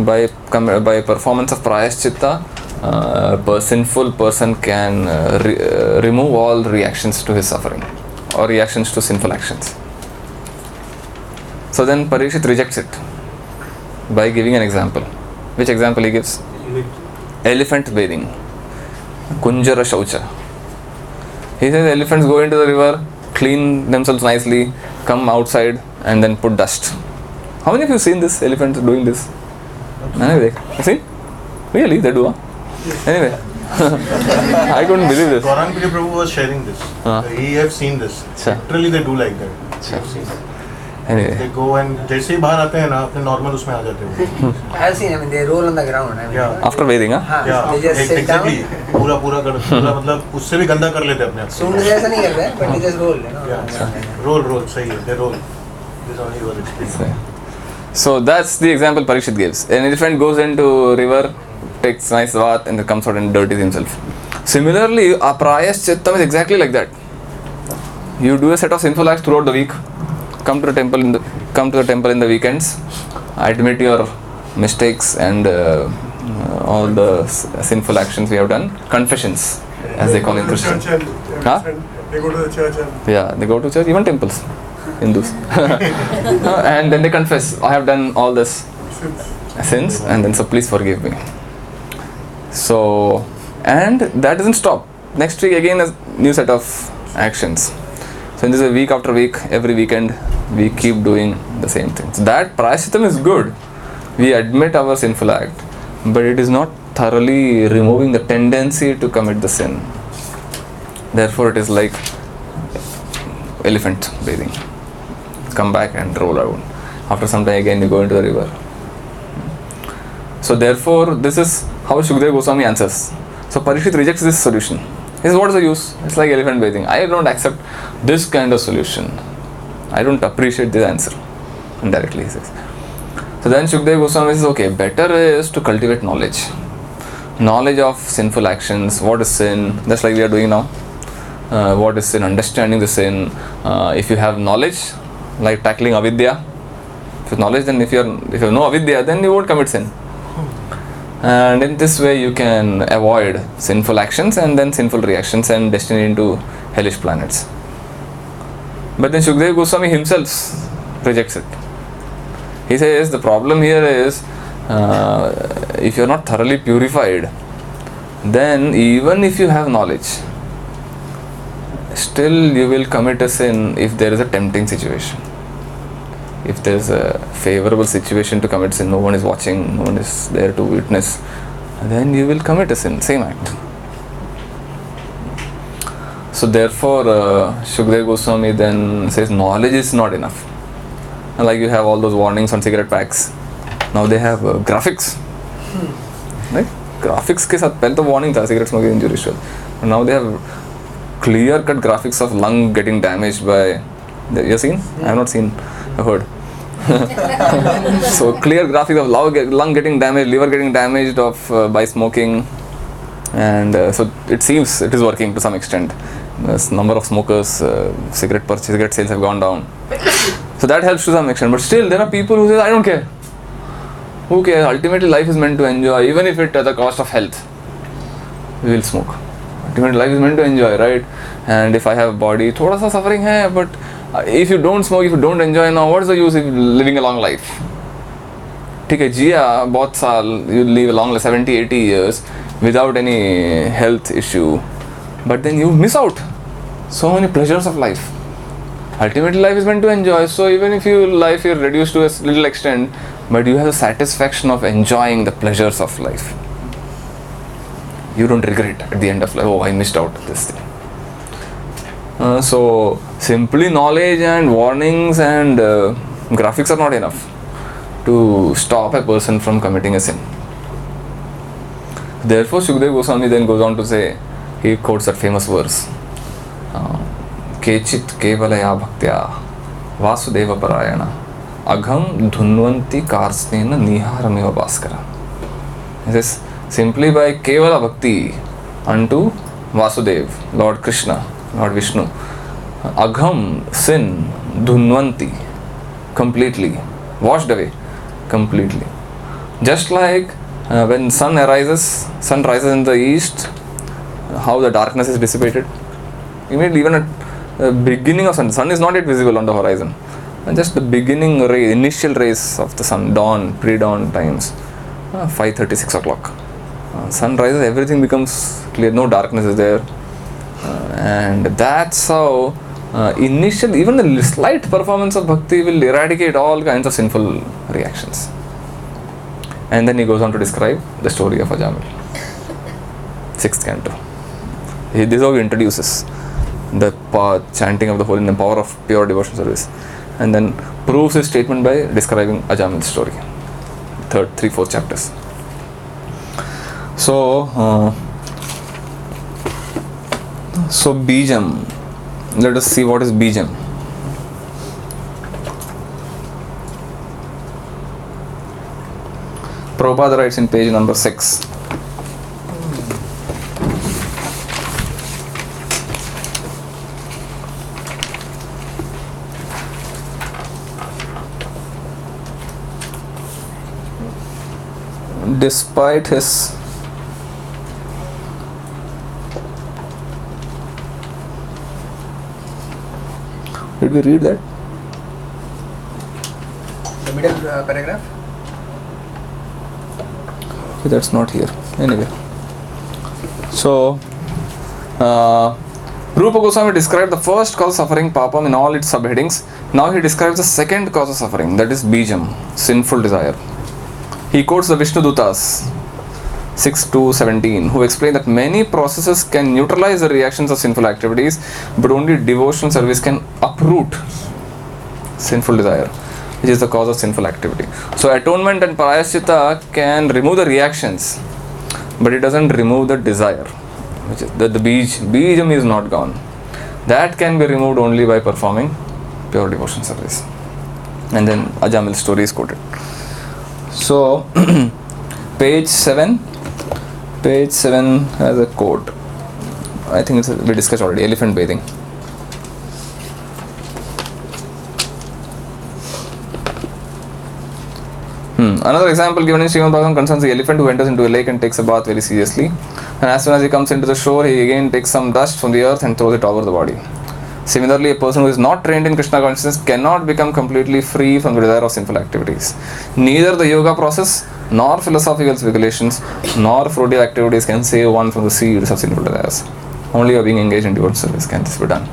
by performance of prayaschitta, a sinful person can remove all reactions to his suffering or reactions to sinful actions. So then Parikshit rejects it by giving an example. Which example he gives? Elephant bathing. Kunjara Shaucha. He says elephants go into the river, clean themselves nicely, come outside and then put dust. How many of you have seen this elephant doing this? Anyway, see? Really? They do, huh? Anyway. I couldn't believe this. Gaurang Prabhu was sharing this. He have seen this. Sure. Literally they do like that. Sure. I've seen it. Anyway. They go and जैसे ही बाहर आते हैं ना अपने normal उसमें आ जाते हैं. I have seen, I mean, they roll on the ground. I mean, Yeah. After bathing, huh? Yeah, they just sit down. exactly. पूरा कर पूरा मतलब उससे भी गंदा कर लेते हैं अपने आप को. सूंड जैसा नहीं करते हैं, but they just roll, you know. Yeah. Roll सही है. They roll. This only was explained. So that's the example Parikshit gives. An elephant goes into river, takes nice bath and then comes out and dirties himself. Similarly, a prayaschittam is exactly like that. You do a set of sinful acts throughout the week. Come to the temple in the weekends. Admit your mistakes and all the sinful actions we have done. Confessions, as they call in Christian. Huh? They go to the church and Yeah, they go to church, even temples, Hindus. And then they confess, I have done all this sins, and then so please forgive me. So, and that doesn't stop. Next week again a new set of actions. So in this week after week, every weekend, we keep doing the same thing. So that prayashittam is good. We admit our sinful act, but it is not thoroughly removing the tendency to commit the sin. Therefore, it is like elephant bathing. Come back and roll out. After some time again, you go into the river. So therefore, this is how Shukadeva Goswami answers. So Parikshit rejects this solution. He says, what is the use? It's like elephant bathing. I don't accept this kind of solution. I don't appreciate this answer. Indirectly, he says. So then Shukadeva Goswami says, okay, better is to cultivate knowledge. knowledge of sinful actions, what is sin, just like we are doing now. What is sin, understanding the sin. If you have knowledge, like tackling avidya, if you have knowledge, then if you have no avidya, then you won't commit sin. And in this way you can avoid sinful actions and then sinful reactions and destiny into hellish planets. But then Shukdev Goswami himself rejects it. He says the problem here is if you are not thoroughly purified, then even if you have knowledge, still you will commit a sin if there is a tempting situation. If there is a favorable situation to commit sin, no one is watching, no one is there to witness, then you will commit a sin, same act. So therefore Shukdev Goswami then says knowledge is not enough. Like you have all those warnings on cigarette packs, now they have graphics, right? Graphics के साथ पहले तो warning था cigarette smoking injurious, but now they have clear cut graphics of lung getting damaged by, you have seen? I have not seen, I have heard. So clear graphics of lung getting damaged, liver getting damaged of by smoking, and so it seems it is working to some extent. The number of smokers, cigarette sales have gone down. So that helps to some extent, but still there are people who say, I don't care. Who cares? Ultimately life is meant to enjoy, even if it at the cost of health. We will smoke. Ultimately life is meant to enjoy, right? And if I have body, thoda sa suffering hai, but if you don't smoke, if you don't enjoy now, what's the use of living a long life? ठीक है जिया बहुत साल, you live a long 70-80 years without any health issue, but then you miss out so many pleasures of life. Ultimately life is meant to enjoy, so even if your life is reduced to a little extent, but you have the satisfaction of enjoying the pleasures of life. You don't regret at the end of life, oh I missed out this thing. So simply knowledge and warnings and graphics are not enough to stop a person from committing a sin. Therefore Shukdev Goswami then goes on to say, he quotes that famous verse, Kechit kevalaya bhaktya vasudeva parayana agham dhunvanti karsnena niharameva bhaskara. He says, simply by kevala bhakti unto Vasudev, Lord Krishna, Lord Vishnu, agham, sin, dhunvanti, completely, washed away, completely. Just like when sun rises in the east, how the darkness is dissipated. Immediately, even at the beginning of sun is not yet visible on the horizon. And just the beginning ray, initial rays of the sun, dawn, pre-dawn times, 5:30, 6 o'clock. Sun rises, everything becomes clear, no darkness is there. And that's how initially, even the slight performance of bhakti will eradicate all kinds of sinful reactions. And then he goes on to describe the story of Ajamil, 6th canto. This is how he introduces the chanting of the holy name, power of pure devotional service, and then proves his statement by describing Ajamil's story. 3, 4 chapters. So Bijam. Let us see what is Bijam. Prabhupada writes in page number 6. Despite his did we read that? The middle paragraph? Okay, that's not here. Anyway. So, Rupa Goswami described the first cause of suffering, papam, in all its subheadings. Now he describes the second cause of suffering, that is bijam, sinful desire. He quotes the Vishnu Dutas 6-17, who explain that many processes can neutralize the reactions of sinful activities, but only devotional service can uproot sinful desire, which is the cause of sinful activity. So atonement and prayaschitta can remove the reactions, but it doesn't remove the desire, which is the bijam is not gone. That can be removed only by performing pure devotion service. And then Ajamil's story is quoted. So page 7, Page 7 has a quote. I think we discussed already. Elephant bathing. Another example given in Srimad Bhagavatam concerns the elephant who enters into a lake and takes a bath very seriously. And as soon as he comes into the shore, he again takes some dust from the earth and throws it over the body. Similarly, a person who is not trained in Krishna consciousness cannot become completely free from the desire of sinful activities. Neither the yoga process, nor philosophical speculations, nor fruitive activities can save one from the seeds of sinful desires. Only by being engaged in devotional service can this be done.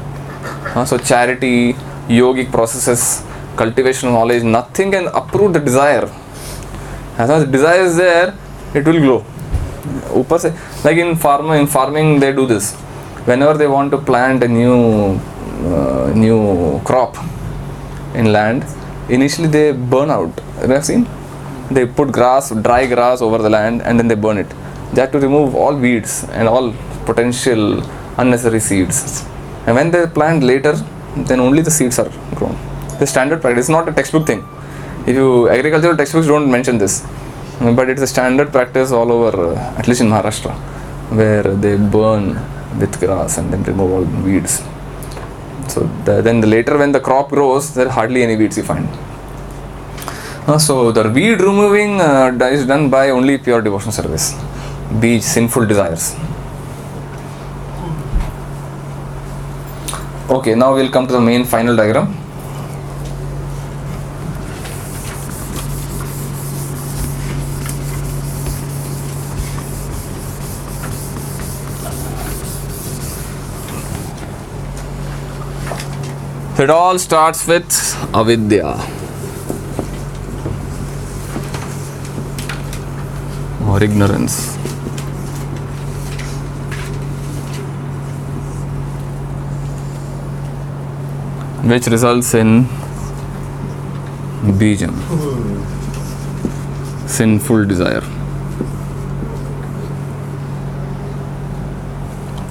So charity, yogic processes, cultivation of knowledge, nothing can uproot the desire. As long as the desire is there, it will grow. ऊपर से, like in farming they do this. Whenever they want to plant a new crop in land, initially they burn out. You have seen? They put dry grass over the land and then they burn it. They have to remove all weeds and all potential unnecessary seeds. And when they plant later, then only the seeds are grown. The standard practice is not a textbook thing. If you agricultural textbooks don't mention this, but it's a standard practice all over, at least in Maharashtra, where they burn with grass and then remove all weeds. So then later when the crop grows, there are hardly any weeds you find. So the weed removing is done by only pure devotional service. Beach, sinful desires. Okay, now we'll come to the main final diagram. It all starts with avidya or ignorance. Which results in bijam, sinful desire.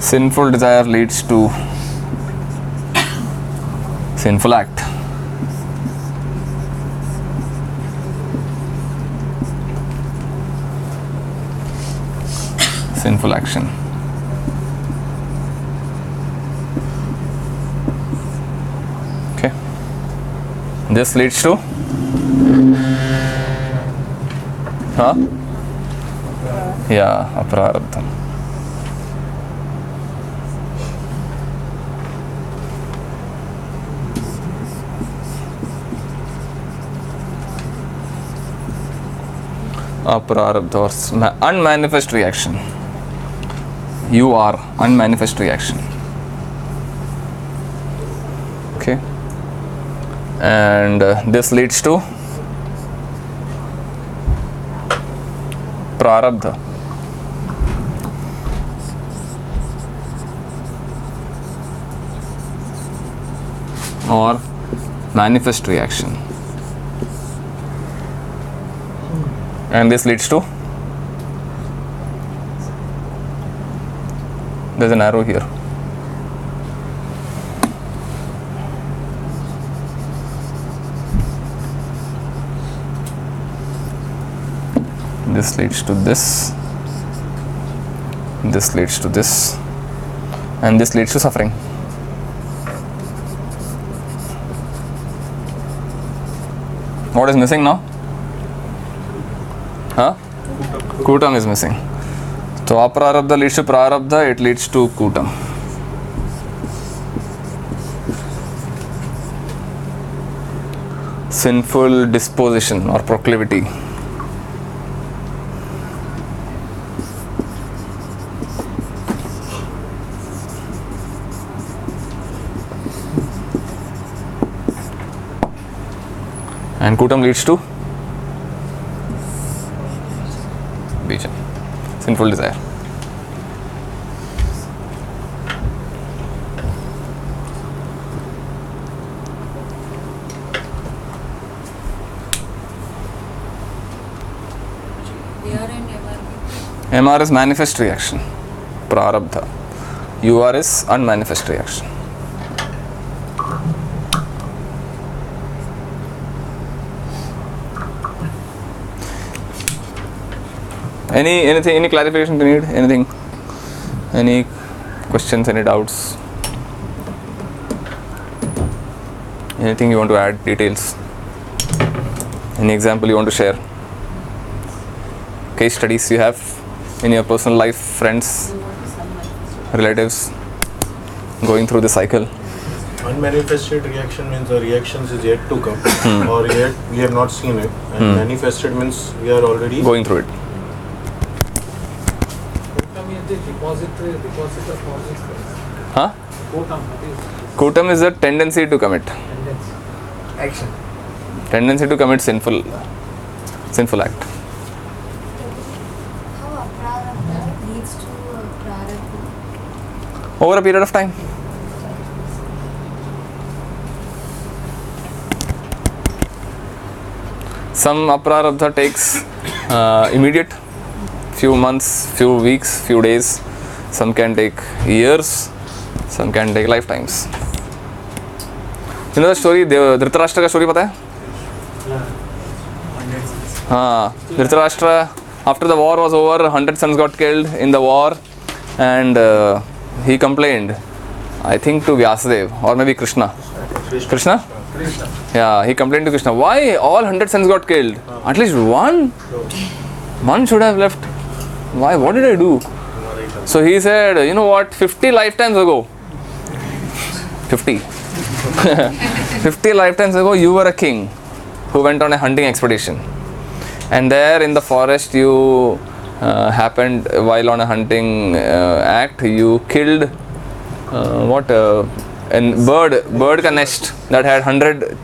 Sinful desire leads to sinful act. Sinful action. Okay. This leads to aprarabdha. Aprarabdha or unmanifest reaction. You are unmanifest reaction. Okay. And this leads to prarabdha. Or manifest reaction. And this leads to, there's an arrow here. This leads to this. This leads to this. And this leads to suffering. What is missing now? Kutam is missing. So aprarabdha leads to prarabdha, it leads to kutam. Sinful disposition or proclivity. And kutam leads to bija, sinful desire. MR is manifest reaction, prarabdha. UR is unmanifest reaction. Any clarification you need? Anything? Any questions? Any doubts? Anything you want to add? Details? Any example you want to share? Case studies you have in your personal life, friends, relatives going through the cycle? Unmanifested reaction means the reactions is yet to come, or yet we have not seen it. And manifested means we are already Going through it. Deposit of all these things. Huh? Kotam. Kutam is a tendency to commit. Action. Tendency to commit sinful act. How aprarabdha leads to prarabdha? Over a period of time. Some aprarabdha takes immediate, few months, few weeks, few days. Some can take years, some can take lifetimes. You know the story, Dhritarashtra का story पता है? हाँ, Dhritarashtra, after the war was over, 100 sons got killed in the war, and he complained, I think to Vyasadev or maybe Krishna. Krishna? Yeah, he complained to Krishna, why all 100 sons got killed? At least one should have left. Why? What did I do? So he said, you know what, 50 lifetimes ago, 50 lifetimes ago, you were a king who went on a hunting expedition. And there in the forest, you happened, while on a hunting act, you killed a bird ka nest that had 100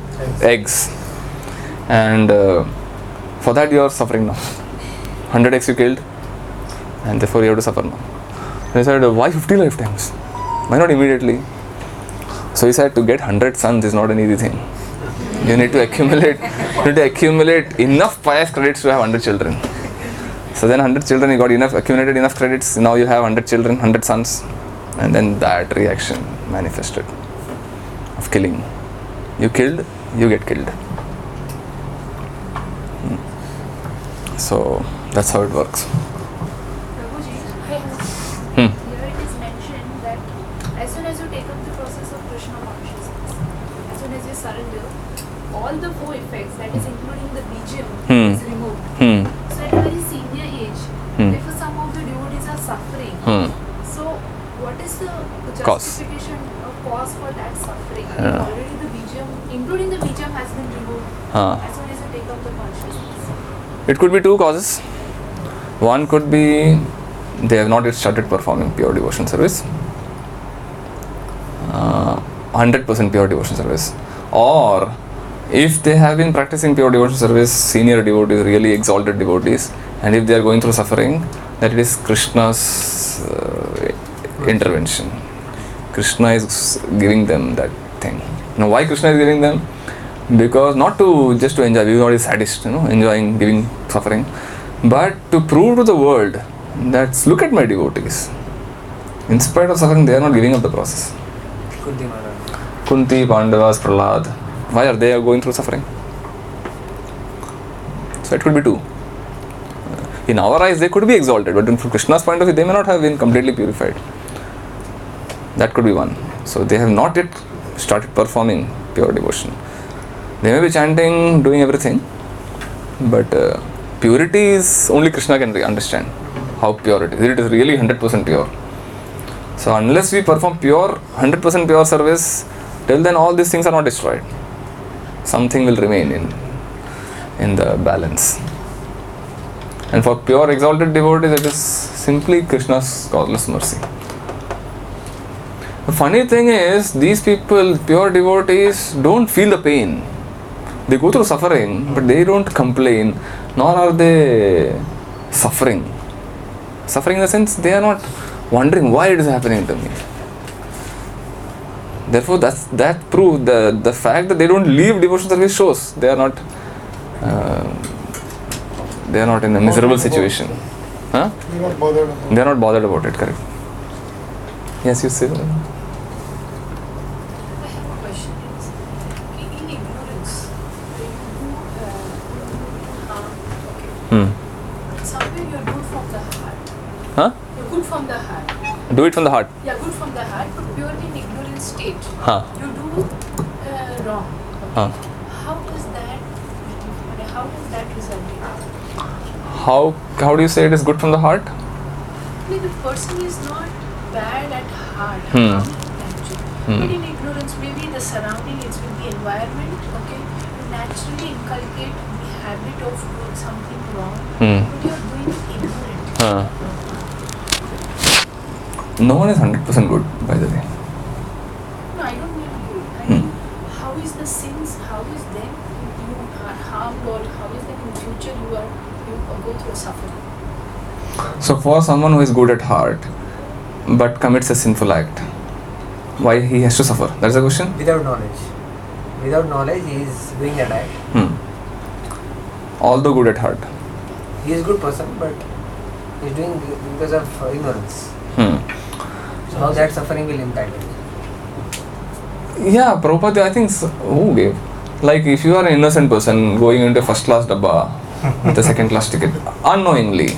eggs. And for that you are suffering now. 100 eggs you killed, and therefore you have to suffer now. He said, why 50 lifetimes? Why not immediately? So he said, to get 100 sons is not an easy thing. You need to accumulate enough pious credits to have 100 children. So then 100 children, you got accumulated enough credits. Now you have 100 children, 100 sons. And then that reaction manifested of killing. You killed, you get killed. So that's how it works. Prabhuji, here it is mentioned that as soon as you take up the process of Krishna consciousness, as soon as you surrender, all the four effects, that is including the BGM, is removed. So at a very senior age, therefore some of the devotees are suffering. So what is the justification of cause for that suffering? Already the BGM, including the BGM, has been removed as soon as you take up the consciousness. It could be two causes. One could be they have not yet started performing pure devotion service. 100% pure devotion service. Or if they have been practicing pure devotion service, senior devotees, really exalted devotees, and if they are going through suffering, that it is Krishna's intervention. Krishna is giving them that thing. Now why Krishna is giving them? Because not to just to enjoy, we are not a sadist, enjoying, giving suffering, but to prove to the world that look at my devotees. In spite of suffering, they are not giving up the process. Kunti, Pandavas, Prahlad, why are they going through suffering? So it could be two. In our eyes, they could be exalted, but from Krishna's point of view, they may not have been completely purified. That could be one. So they have not yet started performing pure devotion. They may be chanting, doing everything, but purity is only Krishna can understand how pure it is. It is really 100% pure. So unless we perform pure, 100% pure service, till then all these things are not destroyed. Something will remain in the balance. And for pure exalted devotees, it is simply Krishna's causeless mercy. The funny thing is, these people, pure devotees, don't feel the pain. They go through suffering, but they don't complain, nor are they suffering. Suffering in the sense, they are not wondering why it is happening to me. Therefore, that proves the fact that they don't leave devotion service shows they are not in a miserable situation. Huh? They are not bothered about it, correct? Yes, you say that. Somewhere you're good for from the heart. Do it from the heart. Yeah, good from the heart, but purely in ignorant state. Huh. You do wrong. Huh. How does that result in? How do you say it is good from the heart? Like the person is not bad at heart, Hmm. actually. But in ignorance, maybe the surrounding, it's with the environment, okay? You naturally inculcate the habit of doing something wrong, but you're doing it ignorant. No one is 100% good, by the way. No, I don't mean good. I mean, how is the sins, how is then you are harmed, or how is then in future you go through suffering? So for someone who is good at heart but commits a sinful act, why he has to suffer? That's the question? Without knowledge. Without knowledge, he is doing that act. Although good at heart. He is a good person, but he is doing because of ignorance. So how that suffering will impact him? Yeah, Prabhupada, I think, who gave? Like if you are an innocent person going into a first class dabba with a second class ticket, unknowingly,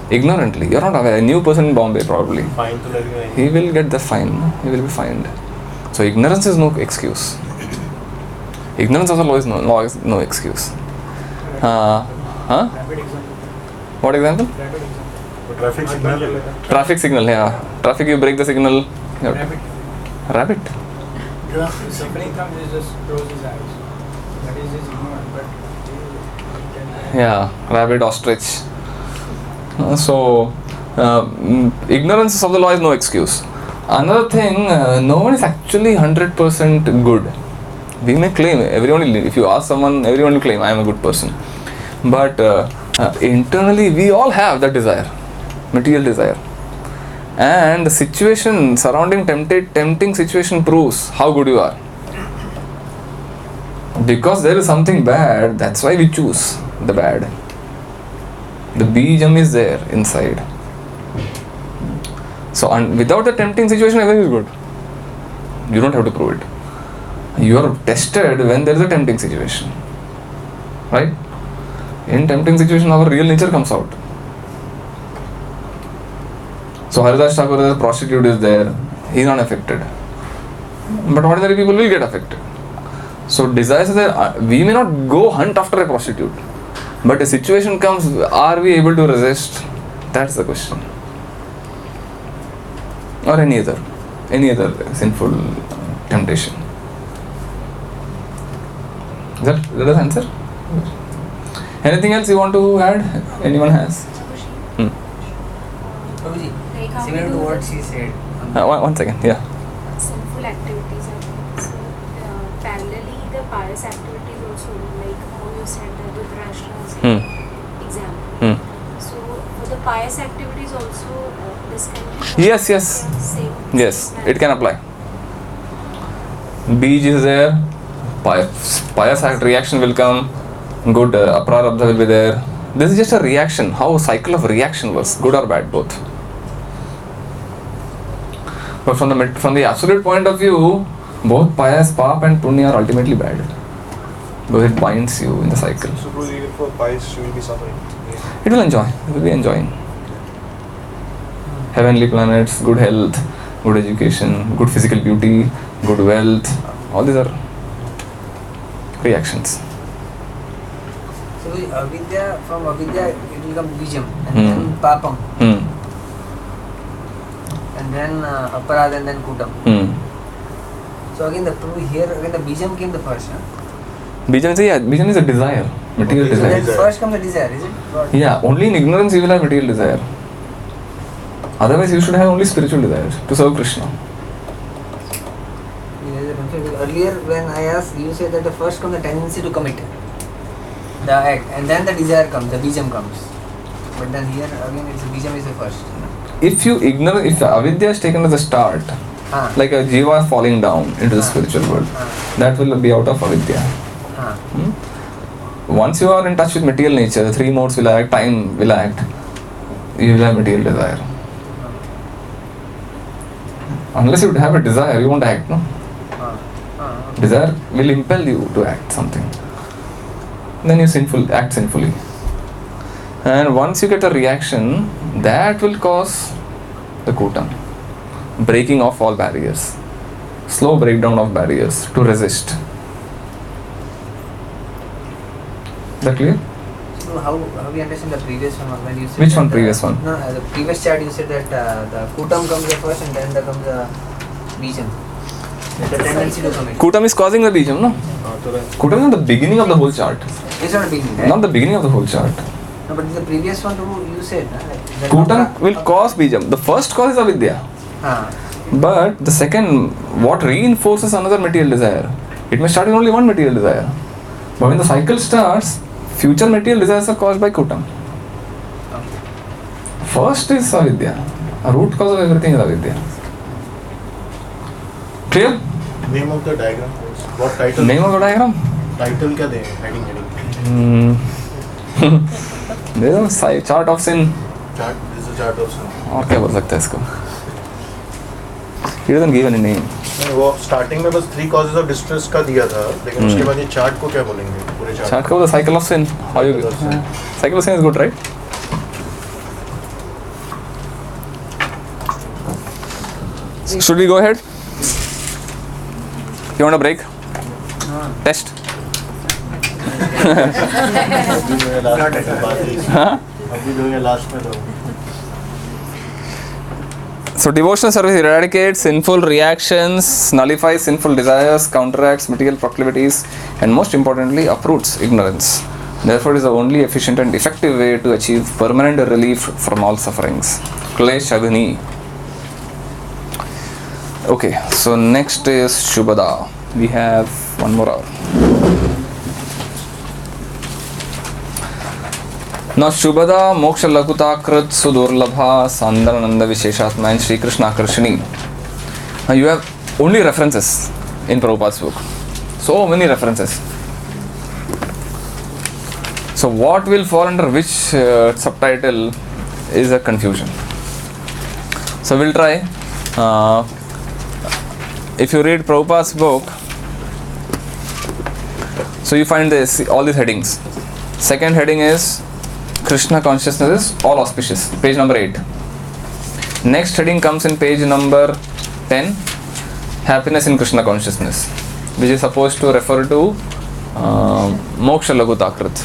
ignorantly, you're not aware, a new person in Bombay probably, Fine to let he will get the fine, he will be fined. So ignorance is no excuse. Ignorance also is no excuse. Rapid example. What example? Rapid example. Traffic signal. Traffic signal, yeah. Traffic, you break the signal. You have to- Rabbit. Rabbit? Somebody comes, he just closes his eyes. That is his ignorance, but he can. Yeah, rabbit, ostrich. Ignorance of the law is no excuse. Another thing, no one is actually 100% good. We may claim, if you ask someone, everyone will claim, I am a good person. But internally, we all have that desire, material desire. And the situation surrounding tempting situation proves how good you are. Because there is something bad, that's why we choose the bad. The bijam is there inside. So without the tempting situation, everything is good. You don't have to prove it. You are tested when there is a tempting situation. Right? In tempting situation, our real nature comes out. So Haridas Thakur, the prostitute is there, he is not affected. But ordinary people will get affected. So desires are there. We may not go hunt after a prostitute. But a situation comes, are we able to resist? That's the question. Or any other sinful temptation. Is that the answer? Anything else you want to add? Anyone has? Prabhuji, Like how similar we to do what she said. One second, yeah. sinful activities, I think. So, parallelly, the pious activities also, like how you said that the Drashna's example. So, for the pious activities also, this can be Yes. same. Yes, it can apply. Bij is there, pious reaction will come, good aprarabdha will be there. This is just a reaction, how a cycle of reaction works, good or bad, both. But from the absolute point of view, both pious, pap and punya are ultimately bad. Because it binds you in the cycle. So, Prabhu, even for pious, you will be suffering. It will be enjoying. Heavenly planets, good health, good education, good physical beauty, good wealth, all these are reactions. So avidya, from avidya it will come bijam and then papam and then aparad and then kutam. So again the Prabhu here again the bijam came the first. Bijam is a desire, material So then desire. first comes the desire, is it? What? Yeah, only in ignorance you will have material desire. Otherwise you should have only spiritual desire to serve Krishna. Earlier when I asked, you said that the first comes the tendency to commit the act and then the desire comes, the bijam comes. But then here again it's bijam is the first. If avidya is taken as a start, like a jiva falling down into the spiritual world, that will be out of avidya. Once you are in touch with material nature, the three modes will act, time will act, you will have material desire. Unless you have a desire, you won't act, no? Desire will impel you to act something. Then you act sinfully. And once you get a reaction, that will cause the Kutam. Breaking off all barriers. Slow breakdown of barriers to resist. Is that clear? So how we understand the previous one when you said Which that, one previous one? No, the previous chart you said that the Kutam comes the first and then there comes the Bijam. The tendency to commit. Kutam is causing the Bijam, no? Kutam is not the beginning of the whole chart. It's not a beginning, right? Not the beginning of the whole chart. No, but the previous one too, you said. That Kutam will cause Bijam. The first cause is avidya. But the second, what reinforces another material desire? It may start with only one material desire. But when the cycle starts, future material desires are caused by Kutam. First is avidya. A root cause of everything is avidya. Clear? Name of the diagram. What title? Name of the diagram? Title क्या दें? Heading. There is a chart of sin. Chart. This is a chart of sin. और क्या बोल सकते हैं इसको? He doesn't give any name. वो starting में बस 3 causes of distress का दिया था, लेकिन उसके बाद ये chart को क्या बोलेंगे? पूरे chart. Chart को the cycle of sin. How you? Cycle of sin is good, right? Should we go ahead? You want a break? Test. अभी दोगे last में दो. So devotional service eradicates sinful reactions, nullifies sinful desires, counteracts material proclivities, and most importantly uproots ignorance. Therefore, it is the only efficient and effective way to achieve permanent relief from all sufferings. Kleshagni. Okay, so next is Shubhada. We have 1 more hour. Now Shubhada, Moksha Lakutakrut, Sudurlabha, Sandarananda Visheshatma and Sri Krishna Akrishani. Now you have only references in Prabhupada's book. So many references. So what will fall under which subtitle is a confusion. So we'll try. If you read Prabhupada's book, so you find this, all these headings. Second heading is Krishna consciousness is all auspicious, page number 8. Next heading comes in page number 10, happiness in Krishna consciousness, which is supposed to refer to Moksha Lagutakrit.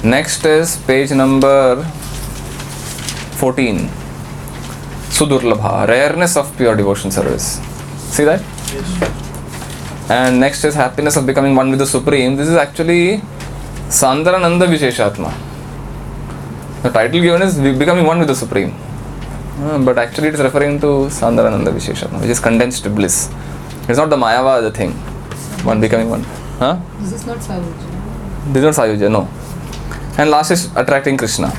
Next is page number 14, Sudurlabha, rareness of pure devotion service. See that? Yes. And next is happiness of becoming one with the Supreme. This is actually Sandarananda Visheshatma. The title given is becoming one with the Supreme. But actually it is referring to Sandarananda Visheshatma, which is condensed bliss. It's not the Mayavada thing. One becoming one. Huh? This is not Sayujya. This is not Sayujya, no. And last is attracting Krishna.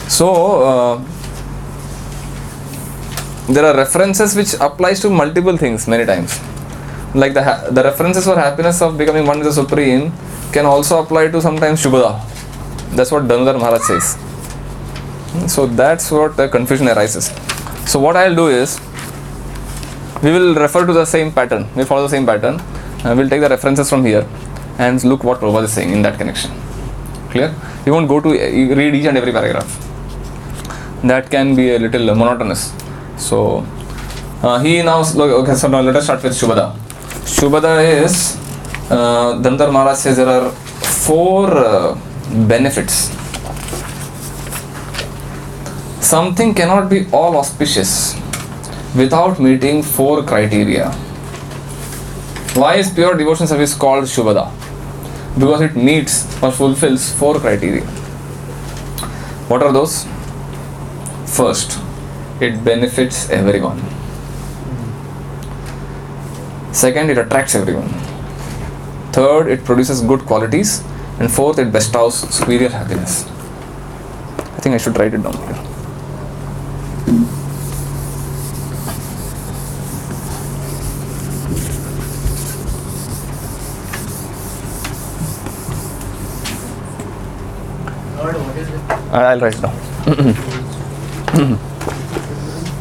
So, there are references which applies to multiple things many times. Like the references for happiness of becoming one with the Supreme can also apply to sometimes Shubhada. That's what Dhanudhar Maharaj says. So that's what the confusion arises. So what I'll do is, we will refer to the same pattern. We'll follow the same pattern. We'll take the references from here and look what Prabhupada is saying in that connection. Clear? You won't go to read each and every paragraph. That can be a little monotonous. So he now, okay, so now let us start with Shubhada. Shubhada is, Dhanudhar Maharaj says there are 4 benefits. Something cannot be all auspicious without meeting 4 criteria. Why is pure devotion service called Shubhada? Because it meets or fulfills 4 criteria. What are those? First, it benefits everyone. Second, it attracts everyone. Third, it produces good qualities. And fourth, it bestows superior happiness. I think I should write it down here. I'll write it down.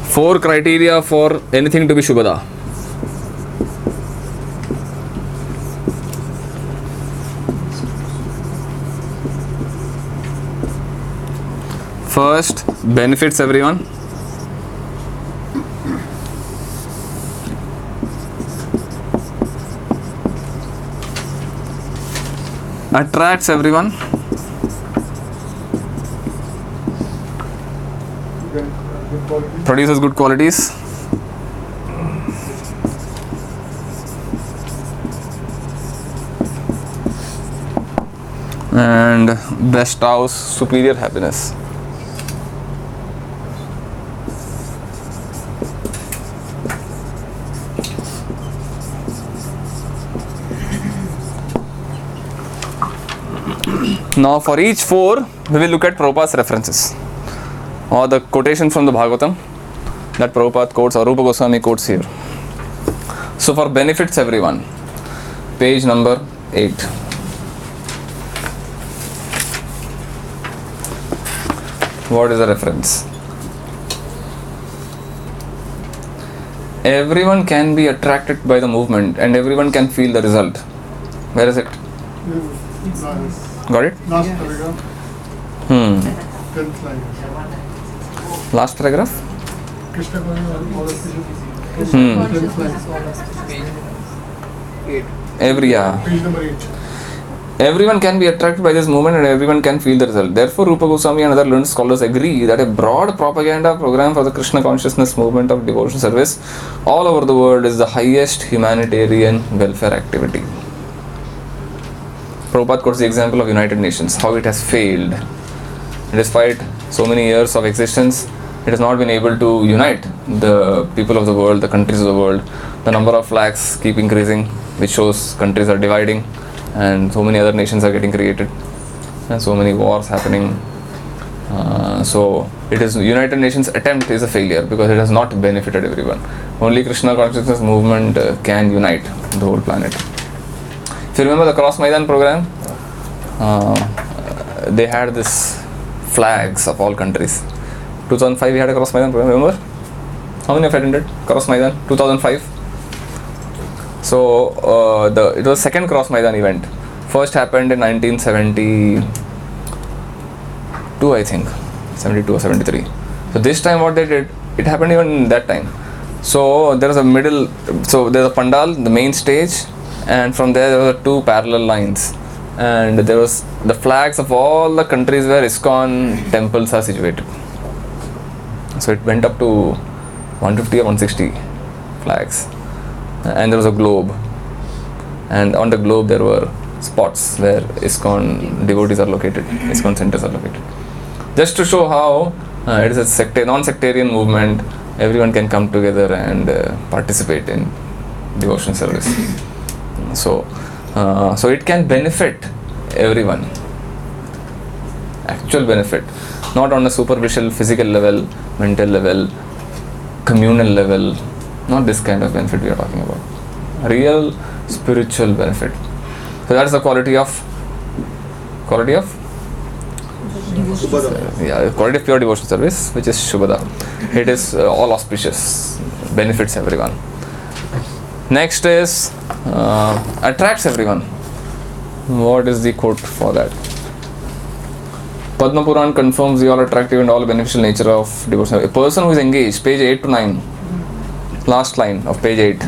4 criteria for anything to be Shubhada. First, benefits everyone. attracts everyone, produces good qualities, and bestows superior happiness. Now for each four, we will look at Prabhupada's references or the quotation from the Bhagavatam that Prabhupada quotes or Rupa Goswami quotes here. So for benefits everyone, page number 8. What is the reference? Everyone can be attracted by the movement and everyone can feel the result. Where is it? Got it? Last paragraph, 10th line. Last paragraph? Krishna all auspicious. Hmm. 10th line. Page number 8. Everyone can be attracted by this movement and everyone can feel the result. Therefore, Rupa Goswami and other learned scholars agree that a broad propaganda program for the Krishna consciousness movement of devotion service all over the world is the highest humanitarian welfare activity. Prabhupada quotes the example of United Nations, how it has failed. Despite so many years of existence, it has not been able to unite the people of the world, the countries of the world. The number of flags keep increasing, which shows countries are dividing and so many other nations are getting created and so many wars happening. So it is United Nations attempt is a failure because it has not benefited everyone. Only Krishna consciousness movement can unite the whole planet. If you remember the Cross Maidan program, they had this flags of all countries. 2005 we had a Cross Maidan program, remember? How many of you attended Cross Maidan? 2005. So it was second Cross Maidan event. First happened in 1972, I think, 72 or 73. So this time what they did, it happened even that time. So there was a middle, so there's a pandal, the main stage, and from there were two parallel lines, and there was the flags of all the countries where ISKCON temples are situated. So it went up to 150 or 160 flags, and there was a globe, and on the globe there were spots where ISKCON devotees are located, ISKCON centers are located, just to show how it is a non-sectarian movement. Everyone can come together and participate in devotion service. So it can benefit everyone, actual benefit, not on a superficial physical level, mental level, communal level, not this kind of benefit we are talking about, real spiritual benefit. So that's the quality of quality of pure devotion service, which is Shubhada. It is all auspicious, benefits everyone. Next is attracts everyone. What is the quote for that? Padma Puran confirms the all attractive and all beneficial nature of devotion. A person who is engaged, page 8 to 9, last line of page 8.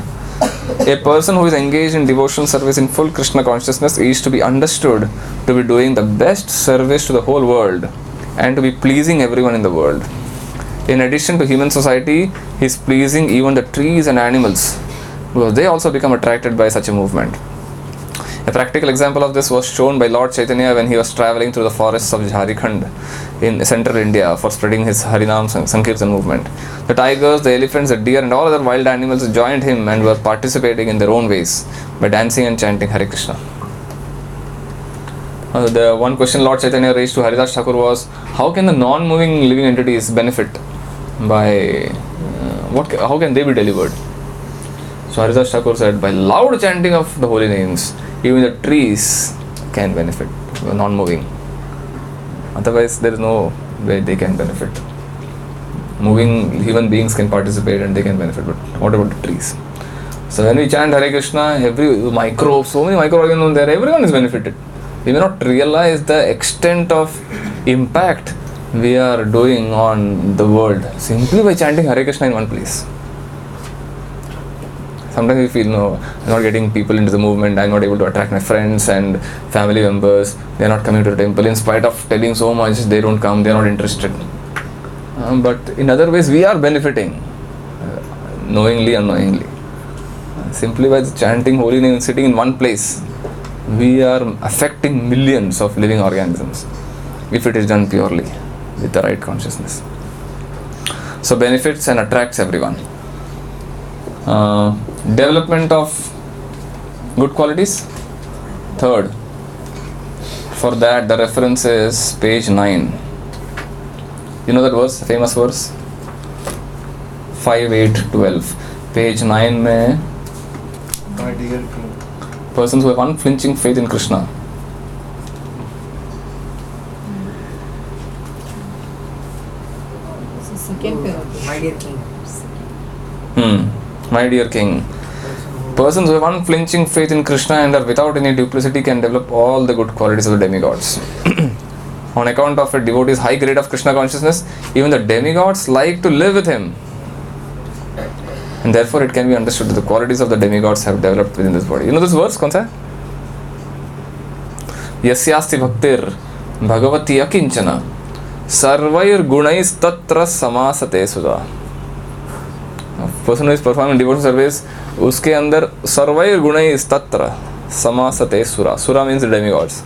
A person who is engaged in devotional service in full Krishna consciousness is to be understood to be doing the best service to the whole world and to be pleasing everyone in the world. In addition to human society, he is pleasing even the trees and animals, because they also become attracted by such a movement. A practical example of this was shown by Lord Chaitanya when he was travelling through the forests of Jharkhand in central India for spreading his Harinam Sankirtan movement. The tigers, the elephants, the deer and all other wild animals joined him and were participating in their own ways by dancing and chanting Hare Krishna. The one question Lord Chaitanya raised to Haridas Thakur was, how can the non-moving living entities benefit by, how can they be delivered? So Haridas Thakur said, by loud chanting of the holy names, even the trees can benefit, non-moving. Otherwise, there is no way they can benefit. Moving human beings can participate and they can benefit, but what about the trees? So when we chant Hare Krishna, every microbe, so many microorganisms there, everyone is benefited. We may not realize the extent of impact we are doing on the world simply by chanting Hare Krishna in one place. Sometimes we feel, no, I'm not getting people into the movement, I'm not able to attract my friends and family members, they're not coming to the temple. In spite of telling so much, they don't come, they're not interested. But in other ways, we are benefiting, knowingly, unknowingly. Simply by chanting holy name, sitting in one place, we are affecting millions of living organisms if it is done purely with the right consciousness. So benefits and attracts everyone. Development of good qualities. Third, for that the reference is page 9. You know that verse, famous verse? 5, 8, 12. Page 9 mein, My dear king. persons who have unflinching faith in Krishna. Second My dear king. My dear king. Persons who have unflinching faith in Krishna and are without any duplicity can develop all the good qualities of the demigods. On account of a devotee's high grade of Krishna consciousness, even the demigods like to live with him. And therefore it can be understood that the qualities of the demigods have developed within this body. You know this verse, kaun sa hai? Yasyasti bhaktir bhagavati akinchana sarvair gunais tatra samasate sudha. A person who is performing devotional service, uske andar sarvair gunais tatra samasate sura. Sura means the demigods.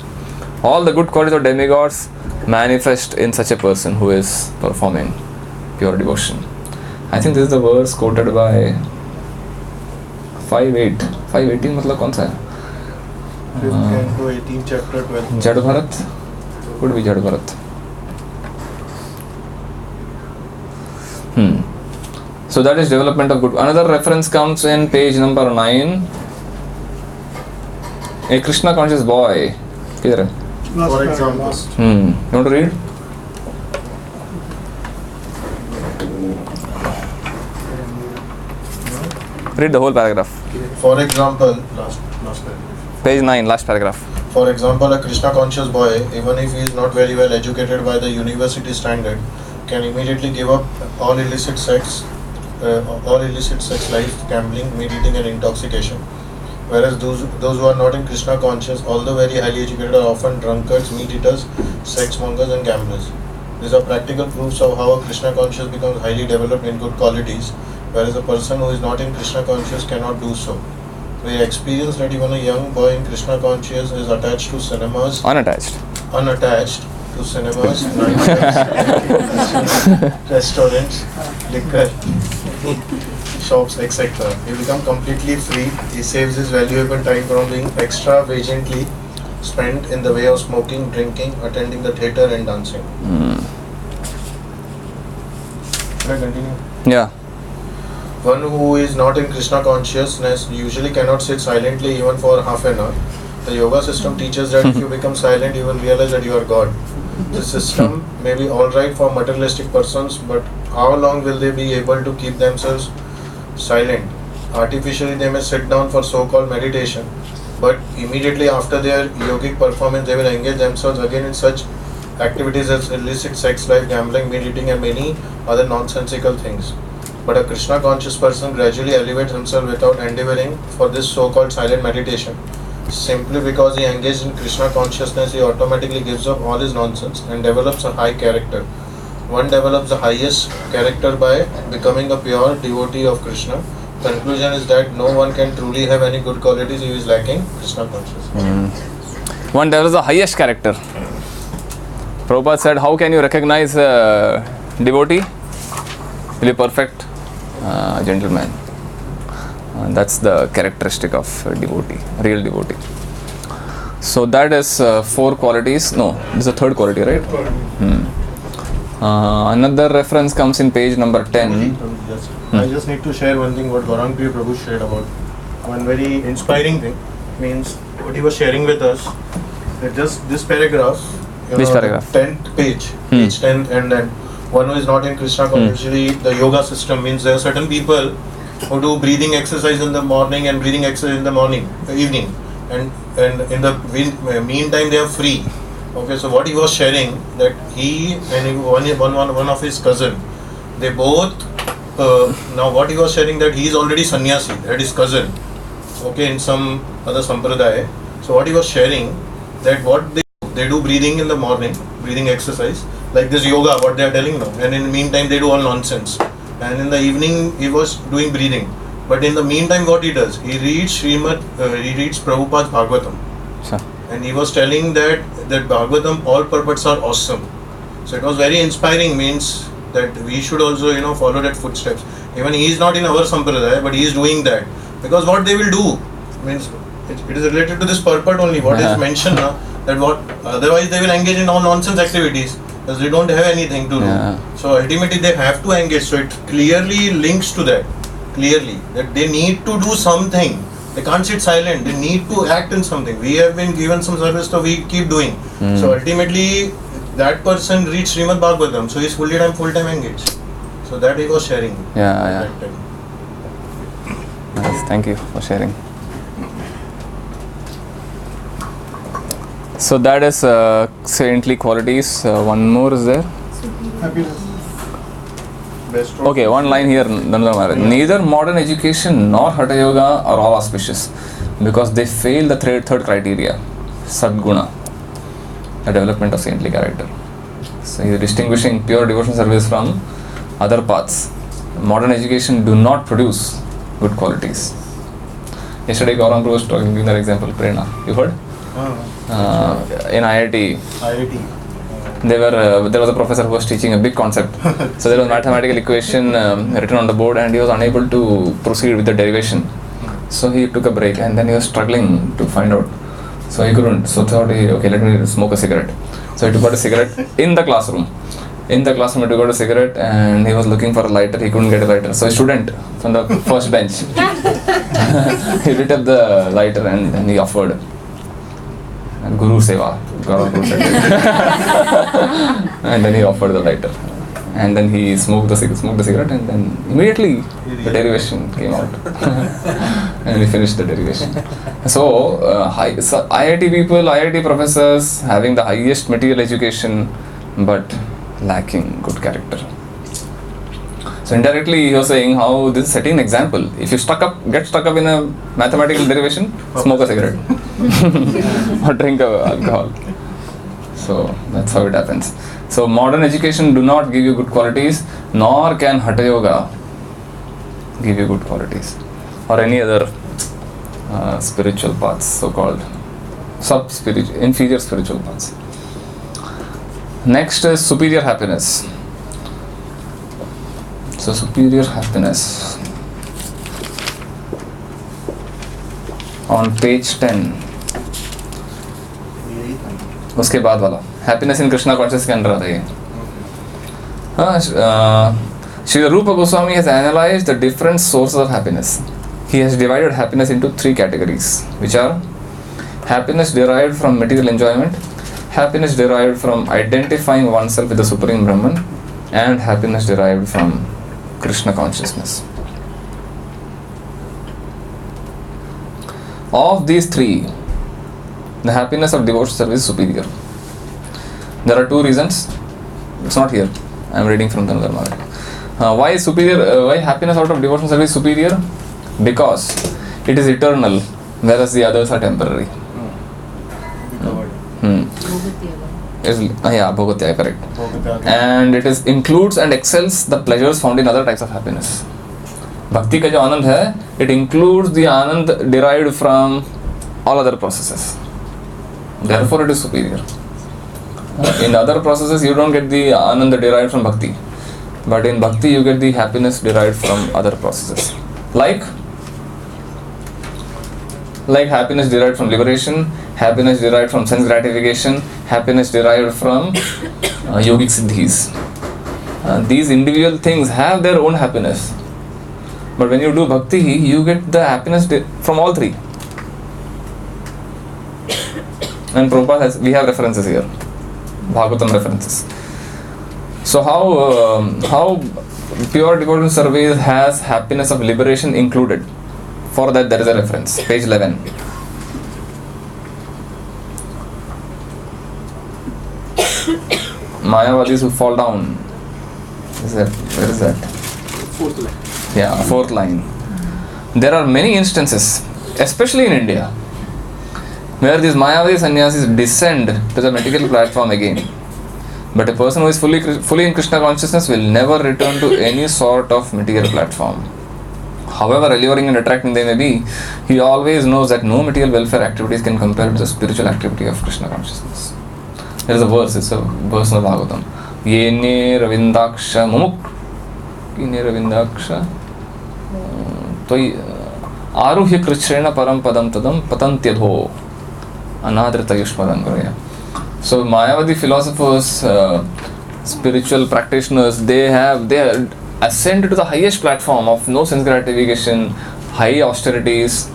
All the good qualities of demigods manifest in such a person who is performing pure devotion. I think this is the verse quoted by 5.8. 5.18 मतलब कौन सा है? 5th to 18th chapter 12. Jad Bharat? Could be Jad Bharat. So that is development of good. Another reference comes in page number 9. A Krishna conscious boy. Here. For example, You want to read? Read the whole paragraph. for example, last paragraph. Page 9, last paragraph. For example, a Krishna conscious boy, even if he is not very well educated by the university standard, can immediately give up all illicit sex life, gambling, meat eating and intoxication. Whereas those who are not in Krishna conscious, although very highly educated, are often drunkards, meat eaters, sex mongers and gamblers. These are practical proofs of how a Krishna conscious becomes highly developed in good qualities, whereas a person who is not in Krishna conscious cannot do so. We experience that even a young boy in Krishna conscious is attached to cinemas, unattached to cinemas, restaurants, liquor shops, etc. He becomes completely free. He saves his valuable time from being extravagantly spent in the way of smoking, drinking, attending the theatre and dancing. Can I continue? Yeah. One who is not in Krishna consciousness usually cannot sit silently even for half an hour. The yoga system teaches that if you become silent, you will realize that you are God. This system may be alright for materialistic persons, but how long will they be able to keep themselves silent? Artificially, they may sit down for so-called meditation, but immediately after their yogic performance, they will engage themselves again in such activities as illicit sex life, gambling, meat eating, and many other nonsensical things. But a Krishna conscious person gradually elevates himself without endeavoring for this so-called silent meditation. Simply because he engaged in Krishna consciousness, he automatically gives up all his nonsense and develops a high character. One develops the highest character by becoming a pure devotee of Krishna. Conclusion is that no one can truly have any good qualities if he is lacking Krishna consciousness. One develops the highest character. Prabhupada said, how can you recognize a devotee? Will be perfect gentleman. That's the characteristic of a devotee, real devotee. So that is 4 qualities. No, this is the 3rd quality, right? Another reference comes in page number 10. I just need to share one thing what Gaurang Priya Prabhu shared about. One very inspiring thing means what he was sharing with us. That just this paragraph. Which paragraph? 10th page, page 10, and then one who is not in Krishna consciousness. Usually the yoga system means there are certain people who do breathing exercise in the morning and breathing exercise in the evening, and in the meantime they are free. Okay, so what he was sharing that he and one of his cousin, they both now what he was sharing, that he is already sannyasi, that his cousin, okay, in some other sampradaya. So what he was sharing, that what they do breathing in the morning, breathing exercise, like this yoga, what they are telling now, and in the meantime they do all nonsense. And in the evening he was doing breathing. But in the meantime, what he does, he reads Prabhupada's Bhagavatam. Sure. And he was telling that Bhagavatam, all purports are awesome. So it was very inspiring, means that we should also, follow that footsteps. Even he is not in our sampradaya, but he is doing that. Because what they will do, means it is related to this purport only, what is mentioned now, that what, otherwise they will engage in all nonsense activities, because they don't have anything to do. So ultimately they have to engage. So it clearly links to that. Clearly, that they need to do something. They can't sit silent. They need to act in something. We have been given some service, so we keep doing. So ultimately, that person reads Srimad Bhagavatam, so he's full time engaged. So that he was sharing. Yeah. Nice. Thank you for sharing. So that is saintly qualities. One more is there. Happiness. Best of Okay, one line here. Neither modern education nor Hatha Yoga are all auspicious because they fail the third criteria, Sadguna, the development of saintly character. So he is distinguishing pure devotional service from other paths. Modern education do not produce good qualities. Yesterday Gaurang was talking, giving that example, Prerna. You heard? In IIT. There was a professor who was teaching a big concept. So there was a mathematical equation written on the board and he was unable to proceed with the derivation. So he took a break and then he was struggling to find out. So he couldn't. So thought okay, let me smoke a cigarette. So he took out a cigarette in the classroom. In the classroom he took out a cigarette and he was looking for a lighter. He couldn't get a lighter. So a student from the first bench, he lit up the lighter and then he offered. And Guru Seva. And then he offered the lighter. And then he smoked the cigarette and then immediately the derivation came out. And he finished the derivation. So, IIT people, IIT professors having the highest material education but lacking good character. So indirectly he was saying how this is setting an example. If you get stuck up in a mathematical derivation, smoke a cigarette. Or drink alcohol. So that's how it happens. So modern education do not give you good qualities, nor can Hatha Yoga give you good qualities, or any other spiritual paths, so-called inferior spiritual paths. Next is superior happiness. So superior happiness on page 10. उसके बाद वाला happiness in Krishna conscious के अंदर आता है. Srila Rupa Goswami has analyzed the different sources of happiness. He has divided happiness into 3 categories, which are happiness derived from material enjoyment, happiness derived from identifying oneself with the Supreme Brahman, and happiness derived from Krishna consciousness. Of these 3, the happiness of devotional service is superior. There are 2 reasons. It's not here. I am reading from the another Maharaj. Why is superior? Why happiness out of devotional service is superior? Because it is eternal, whereas the others are temporary. Bhogatya, correct. And it includes and excels the pleasures found in other types of happiness. Bhakti ka jo anand hai, it includes the anand derived from all other processes. Therefore, it is superior. In other processes, you don't get the anand derived from bhakti, but in bhakti, you get the happiness derived from other processes, like happiness derived from liberation, happiness derived from sense gratification, happiness derived from yogic siddhis. These individual things have their own happiness, but when you do bhakti, you get the happiness from all 3. And Prabhupada we have references here, Bhagavatam references. So how pure devotional service has happiness of liberation included? For that there is a reference, page 11. Mayavadis who fall down. Where is that? fourth line. Yeah, fourth line. There are many instances, especially in India, where these Mayavadi sannyasis descend to the material platform again. But a person who is fully in Krishna consciousness will never return to any sort of material platform. However alluring and attracting they may be, he always knows that no material welfare activities can compare to the spiritual activity of Krishna consciousness. There is a verse, it's a verse in the Bhagavatam. Yene ravindaksha mumuk. Yene ravindaksha. Aruhya krishrena param padam tadam patantyadho. Anadrita yushmadam garaya. So Mayavadi philosophers, spiritual practitioners, they ascend to the highest platform of no sense gratification, high austerities,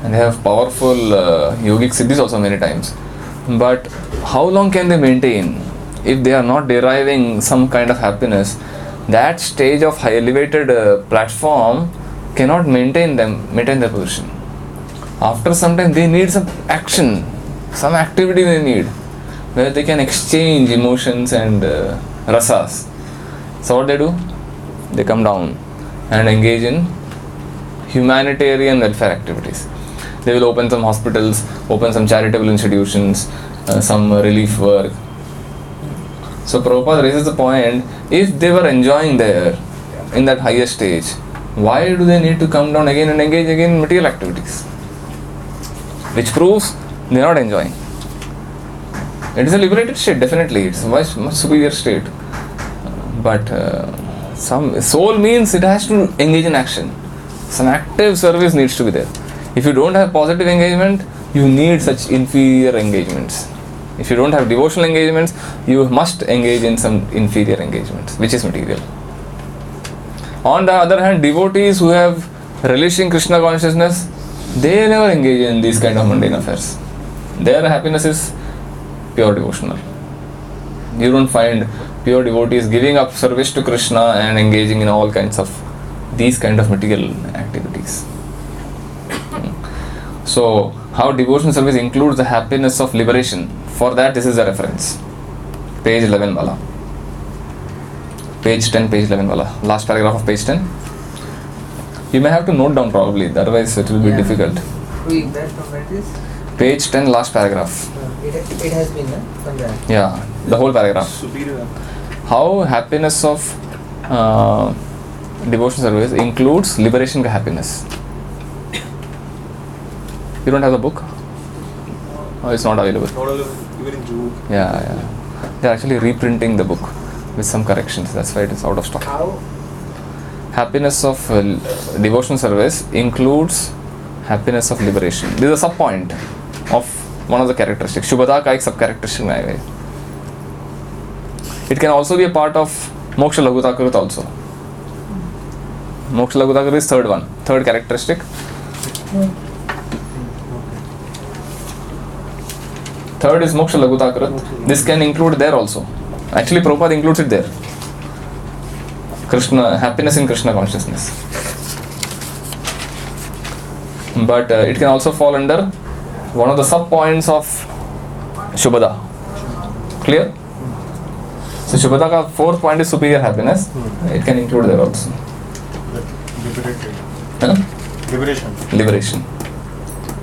and they have powerful yogic siddhis also many times. But how long can they maintain if they are not deriving some kind of happiness? That stage of high elevated platform cannot maintain their position. After some time they need some action, some activity they need, where they can exchange emotions and rasas. So what they do? They come down and engage in humanitarian welfare activities. They will open some hospitals, open some charitable institutions, some relief work. So Prabhupada raises the point, if they were enjoying there in that higher stage, why do they need to come down again and engage again in material activities? Which proves they are not enjoying. It is a liberated state, definitely. It's a much superior state. But some soul means it has to engage in action. Some active service needs to be there. If you don't have positive engagement, you need such inferior engagements. If you don't have devotional engagements, you must engage in some inferior engagements, which is material. On the other hand, devotees who have relish in Krishna consciousness, they never engage in these kind of mundane affairs. Their happiness is pure devotional. You don't find pure devotees giving up service to Krishna and engaging in all kinds of these kind of material activities. So, how devotional service includes the happiness of liberation. For that, this is a reference. Page 11 wala. Page 10, page 11 wala. Last paragraph of page 10. You may have to note down probably, otherwise it will be difficult. Read that from where it is? Page 10, last paragraph. It has been from there. Yeah, the whole paragraph. Superior. How happiness of devotional service includes liberation ka happiness. You don't have the book? Oh, it's not available. Not available even in June. Yeah. They're actually reprinting the book with some corrections. That's why it is out of stock. How? Happiness of devotional service includes happiness of liberation. This is a sub-point of one of the characteristics. Shubhata ka ek sub-characteristic mein aayega. It can also be a part of Moksha Laghutakrit also. Moksha Laghutakrit is third characteristic. Third is Moksha Laghutakrit. This can include there also. Actually, Prabhupada includes it there. Krishna, happiness in Krishna consciousness. But it can also fall under one of the sub-points of Shubhada. Clear? So Shubhada ka fourth point is superior happiness. It can include there also. Liberation.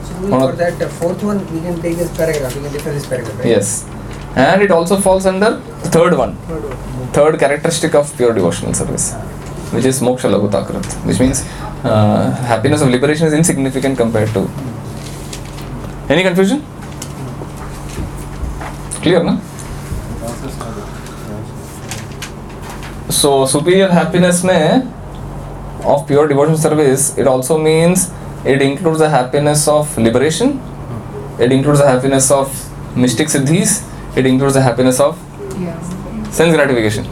So for that fourth one, we can take this paragraph. We can refer this paragraph, right? Yes. And it also falls under the third one. Third characteristic of pure devotional service, which is Moksha Laghutakrit, which means happiness of liberation is insignificant compared to. Any confusion? Clear, no? So superior happiness mein of pure devotional service, it also means it includes the happiness of liberation, it includes the happiness of mystic siddhis, it includes the happiness of sense gratification.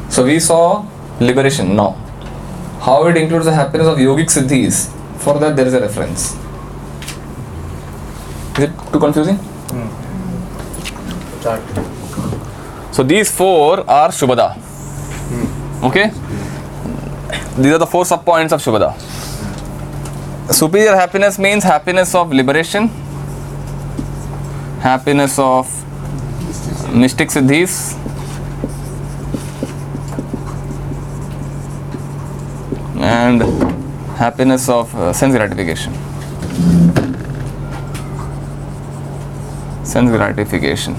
So we saw liberation now. How it includes the happiness of yogic siddhis, for that there is a reference. Is it too confusing? So these four are Shubhada. Okay? These are the four sub-points of Shubhada. Superior happiness means happiness of liberation, happiness of mystic siddhis, and happiness of sense gratification. Sense gratification.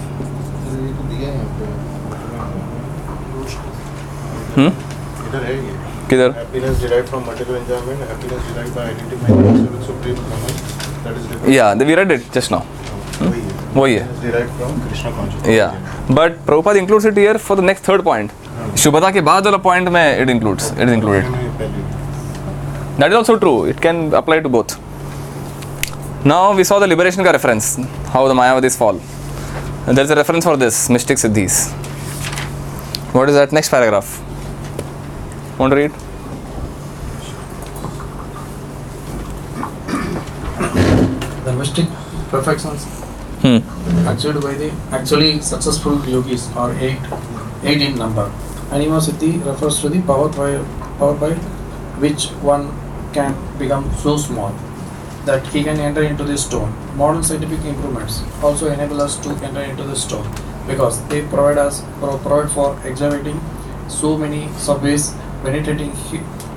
इधर है ये. किधर? Happiness derived from material enjoyment, happiness derived by identifying yourself with supreme Brahman. That is different. Yeah, we read it just now. वही है. वही है. Happiness derived from Krishna consciousness. Yeah, but Prabhupada includes it here for the next third point. शुभता के बाद वाला point में it is included. That is also true. It can apply to both. Now we saw the liberation ka reference, how the Mayavadis fall. And there is a reference for this, mystic siddhis. What is that next paragraph? Want to read? The mystic perfections achieved by the actually successful yogis are eight in number. Animosity refers to the power by which one can become so small that he can enter into the stone. Modern scientific improvements also enable us to enter into the stone because they provide for excavating so many subways, penetrating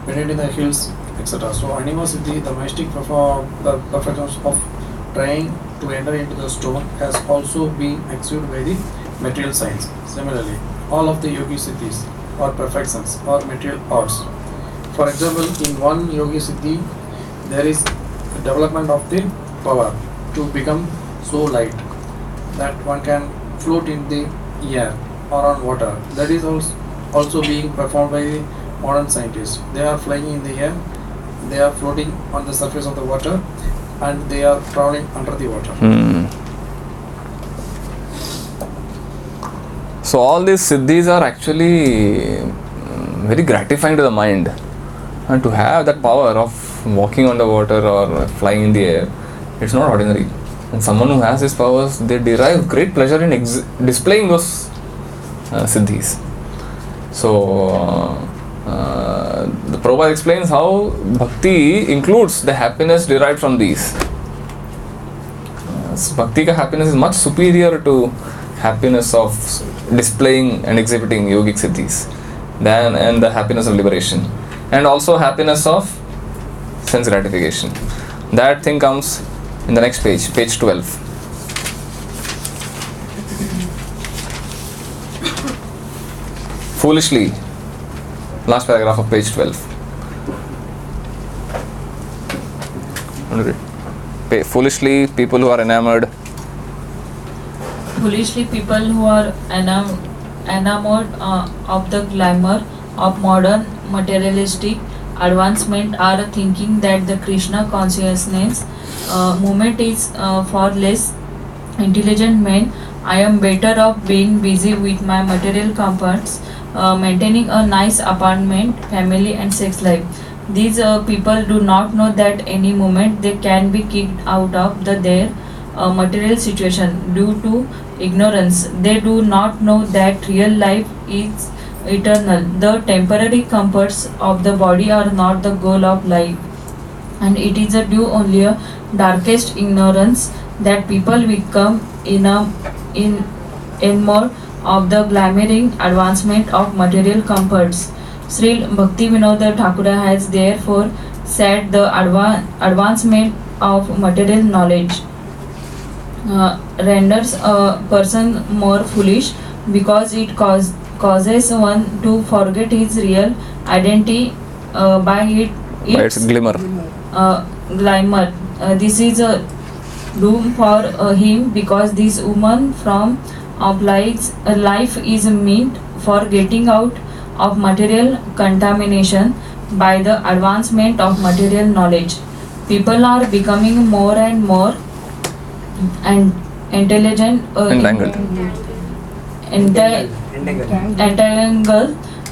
the hills, etc. So animosity, the mystic perfections of trying to enter into the stone, has also been achieved by the material science. Similarly, all of the yogi siddhis or perfections or material arts. For example, in one yogi siddhi, there is the development of the power to become so light that one can float in the air or on water. That is also being performed by the modern scientists. They are flying in the air, they are floating on the surface of the water, and they are traveling under the water. So all these siddhis are actually very gratifying to the mind, and to have that power of walking on the water or flying in the air, it's not ordinary. And someone who has these powers, they derive great pleasure in displaying those siddhis. So the Prabhupada explains how bhakti includes the happiness derived from these. Bhakti ka happiness is much superior to happiness of displaying and exhibiting yogic siddhis and the happiness of liberation, and also happiness of sense gratification. That thing comes in the next page, page 12. Foolishly, last paragraph of page 12. Foolishly, people who are enamored. Foolishly, people who are enamored of the glamour of modern materialistic advancement are thinking that the Krishna consciousness movement is for less intelligent men. I am better off being busy with my material comforts, maintaining a nice apartment, family and sex life. These people do not know that any moment they can be kicked out of their material situation due to ignorance. They do not know that real life is eternal. The temporary comforts of the body are not the goal of life, and it is a due only a darkest ignorance that people become enamored of the glamoring advancement of material comforts. Sri Bhakti Vinod Thakura has therefore said the advancement of material knowledge renders a person more foolish because it causes one to forget his real identity by its glimmer. Glamour. This is a doom for him because this woman from of life is meant for getting out of material contamination by the advancement of material knowledge. People are becoming more and more entangled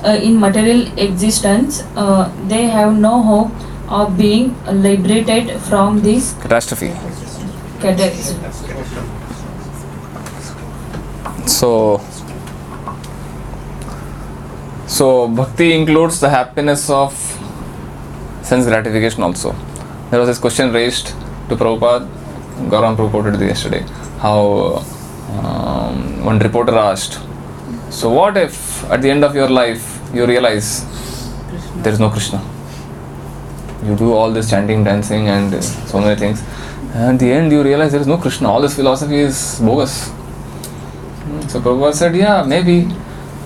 in material existence. They have no hope of being liberated from this catastrophe. So bhakti includes the happiness of sense gratification also. There was this question raised to Prabhupada. Gauranga Prabhu quoted it yesterday. How one reporter asked, so what if at the end of your life you realize there is no Krishna? You do all this chanting, dancing, and so many things. And at the end, you realize there is no Krishna. All this philosophy is bogus. So Prabhupada said, yeah, maybe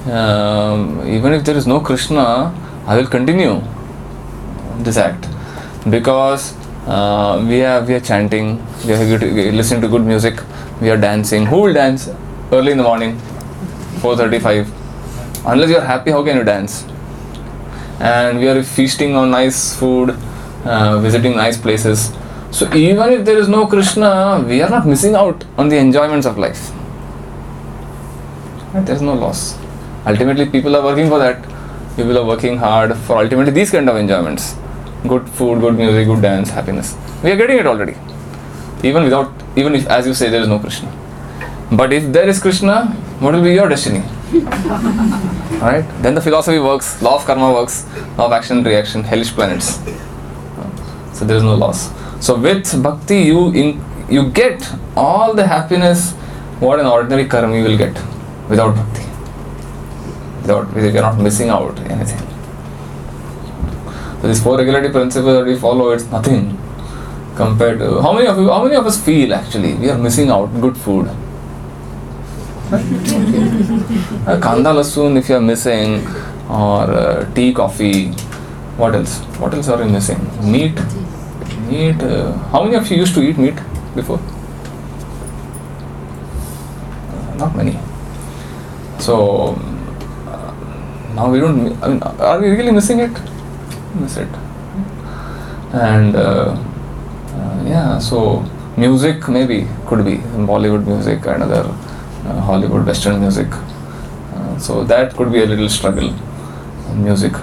even if there is no Krishna, I will continue this act because we are chanting, we are listening to good music, we are dancing. Who will dance early in the morning, 4:35? Unless you are happy, how can you dance? And we are feasting on nice food, visiting nice places. So even if there is no Krishna, we are not missing out on the enjoyments of life. Right? There is no loss. Ultimately, people are working for that. People are working hard for ultimately these kind of enjoyments. Good food, good music, good dance, happiness. We are getting it already. Even if, as you say, there is no Krishna. But if there is Krishna, what will be your destiny? Right? Then the philosophy works, law of karma works, law of action and reaction, hellish planets. So there is no loss. So with bhakti, you get all the happiness what an ordinary karma will get without bhakti. You are not missing out anything. So these 4 regularity principles that we follow, it's nothing compared to how many of us feel actually we are missing out good food. Kanda lasun if you are missing, or tea, coffee. What else? What else are you missing? Meat. How many of you used to eat meat before? Not many. So now we don't. I mean, are we really missing it? Miss it. And yeah. So music maybe could be Bollywood music and other Hollywood Western music. So that could be a little struggle. Music.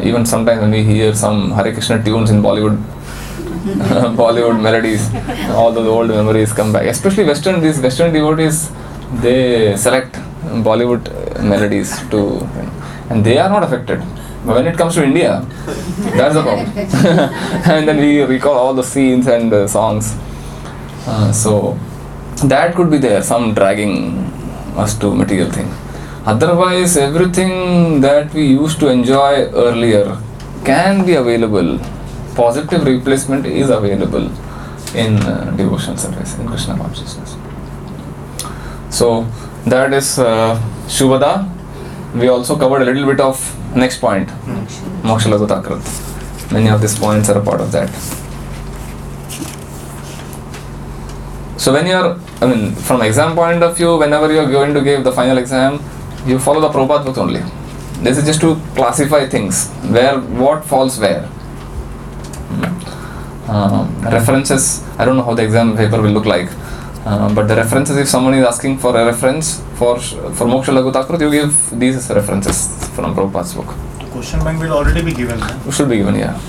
Even sometimes when we hear some Hare Krishna tunes in Bollywood. Bollywood melodies, all those old memories come back. Especially these Western devotees, they select Bollywood melodies to, and they are not affected. But when it comes to India, that's the problem. And then we recall all the scenes and songs. So that could be there, some dragging us to material thing. Otherwise, everything that we used to enjoy earlier can be available. Positive replacement is available in devotional service, in Krishna consciousness. So that is Shubhada. We also covered a little bit of next point, Moksha Laghutakrit. Many of these points are a part of that. So when you are, from exam point of view, whenever you are going to give the final exam, you follow the Prabhupada book only. This is just to classify things, what falls where. References, I don't know how the exam paper will look like, but the references, if someone is asking for a reference for Moksha Laghutakrit, you give these references from Prabhupada's book. Question bank will already be given. It should be given, yeah.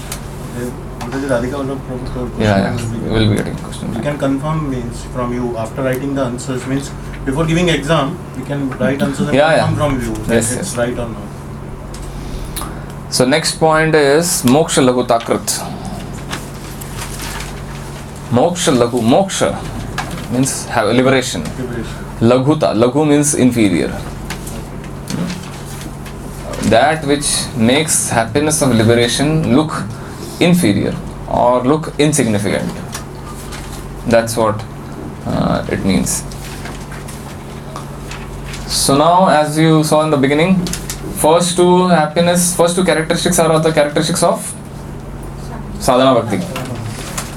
Yeah, we will be getting questions. You can confirm means from you after writing the answers, means before giving exam, we can write answers and confirm from you that it's right or not. So next point is Moksha Laghutakrit. Moksha means liberation. Laghu means inferior. That which makes happiness of liberation look inferior or look insignificant. That's what it means. So now, as you saw in the beginning, first two characteristics are the characteristics of sadhana bhakti.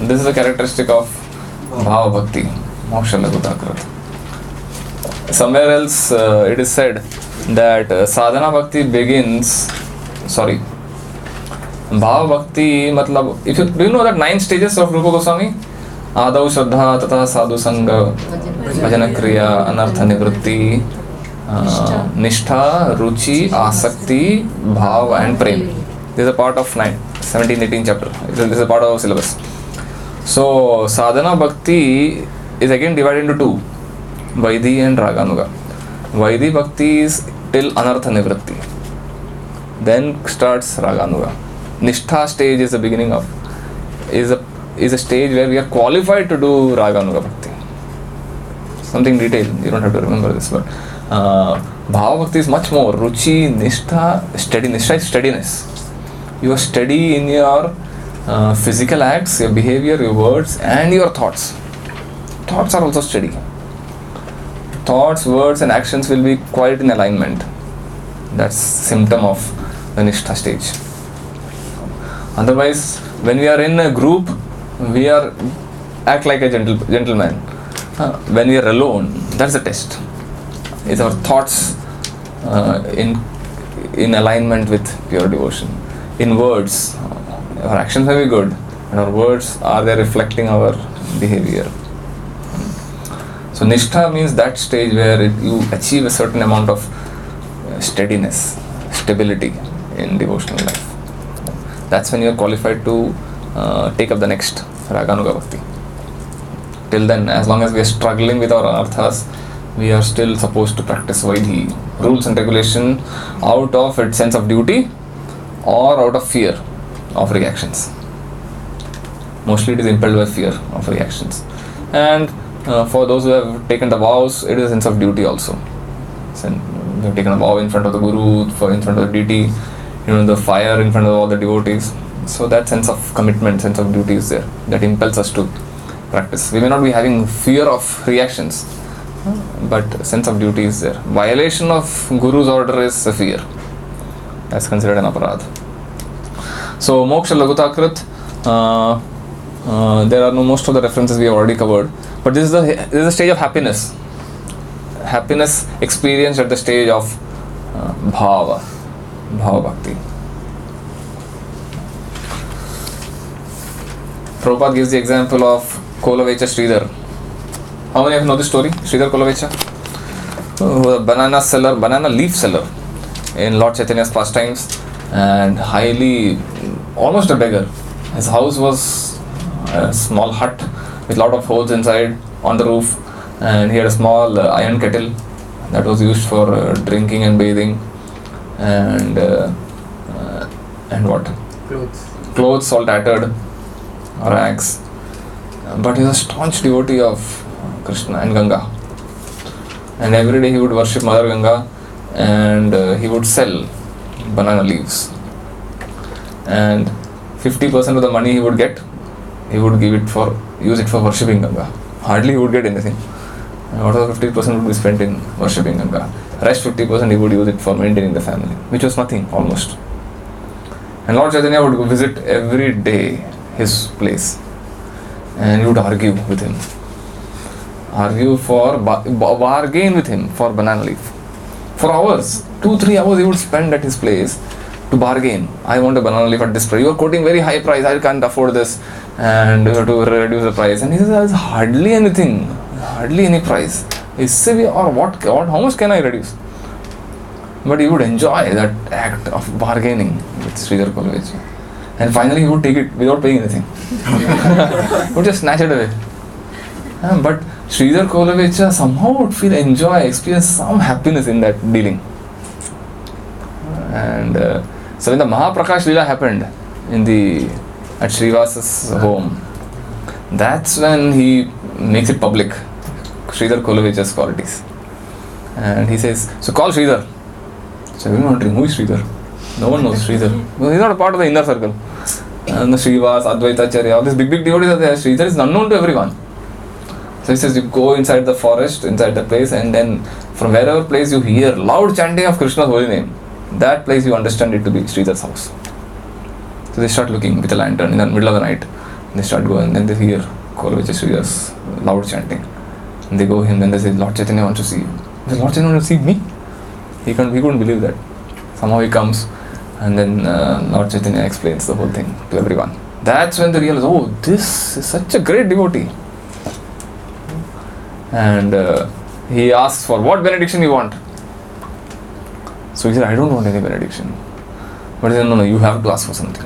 This is a characteristic of bhava bhakti, Moksha Laghutakrit. Somewhere else it is said that sadhana bhakti begins, bhava bhakti matlab, do you know that 9 stages of Rupa Goswami? Adau Shraddha, Tata Sadhu Sangha, Bhajana Kriya, Anartha Nivritti, Nishtha, Ruchi, Asakti, Bhav and Prem. This is a part of 17-18 chapter. This is a part of our syllabus. So sadhana bhakti is again divided into 2, Vaidhi and Raganuga. Vaidhi bhakti is till Anartha Nivritti. Then starts Raganuga. Nishtha stage is the beginning of, is a stage where we are qualified to do Raganuga bhakti. Something detailed, you don't have to remember this, but Bhava bhakti is much more. Ruchi, Nishtha, steady. Nishtha is steadiness. You are steady in your physical acts, your behavior, your words, and your thoughts. Thoughts are also steady. Thoughts, words, and actions will be quite in alignment. That's symptom of the Nishtha stage. Otherwise, when we are in a group, we are act like a gentleman. When we are alone, that's the test. Is our thoughts in alignment with pure devotion? In words, our actions may be good, and our words, are they reflecting our behavior? So Nishtha means that stage where you achieve a certain amount of steadiness, stability in devotional life. That's when you are qualified to take up the next Raganuga Bhakti. Till then, as long as we are struggling with our arthas, we are still supposed to practice Vaidhi, rules and regulation, out of its sense of duty or out of fear of reactions. Mostly it is impelled by fear of reactions. And for those who have taken the vows, it is a sense of duty also. So, we have taken a vow in front of the Guru, in front of the deity, the fire in front of all the devotees. So that sense of commitment, sense of duty is there, that impels us to practice. We may not be having fear of reactions, but sense of duty is there. Violation of Guru's order is a fear. That's considered an aparadh. So Moksha Lagutakrit, there are most of the references we have already covered. But this is the stage of happiness. Happiness experienced at the stage of Bhava Bhakti. Prabhupada gives the example of Kolavecha Sridhar. How many of you know this story? Sridhar Kolavecha? A banana leaf seller in Lord Chaitanya's pastimes, and almost a beggar. His house was a small hut with lot of holes inside on the roof, and he had a small iron kettle that was used for drinking and bathing, and what? Clothes all tattered, rags. But he was a staunch devotee of Krishna and Ganga, and every day he would worship Mother Ganga, and he would sell banana leaves, and 50% of the money he would get, he would use it for worshipping Ganga. Hardly he would get anything. Out of the 50% would be spent in worshipping Ganga. Rest 50% he would use it for maintaining the family, which was nothing almost. And Lord Chaitanya would visit every day his place, and he would argue with him. Bargain with him for banana leaf. For hours, 2-3 hours he would spend at his place to bargain. I want a banana leaf at this price. You are quoting very high price. I can't afford this, and you have to reduce the price. And he says, there's hardly anything, hardly any price. Or what? How much can I reduce? But he would enjoy that act of bargaining with Sridhar Kolavecha. And finally he would take it without paying anything. He would just snatch it away. But Sridhar Kolavecha somehow would experience some happiness in that dealing. And so when the Mahaprakash Leela happened at Srivasa's home, that's when he makes it public, Sridhar Kolavecha's qualities. And he says, so call Sridhar. So we're wondering, who is Sridhar? No one knows Sridhar. Well, he's not a part of the inner circle. And the Srivas, Advaita Acharya, all these big devotees are there. Sridhar is unknown to everyone. So he says, you go inside the forest, inside the place, and then from wherever place you hear loud chanting of Krishna's holy name, that place you understand it to be Sridhar's house. So they start looking with a lantern in the middle of the night. They start going, and then they hear Kolavecha Sridhar's loud chanting. And they go in, and they say, Lord Chaitanya wants to see you. He says, Lord Chaitanya wants to see me? He couldn't believe that. Somehow he comes, and then Lord Chaitanya explains the whole thing to everyone. That's when they realize, oh, this is such a great devotee. And he asks for what benediction you want. So he said, I don't want any benediction. But he said, no, you have to ask for something.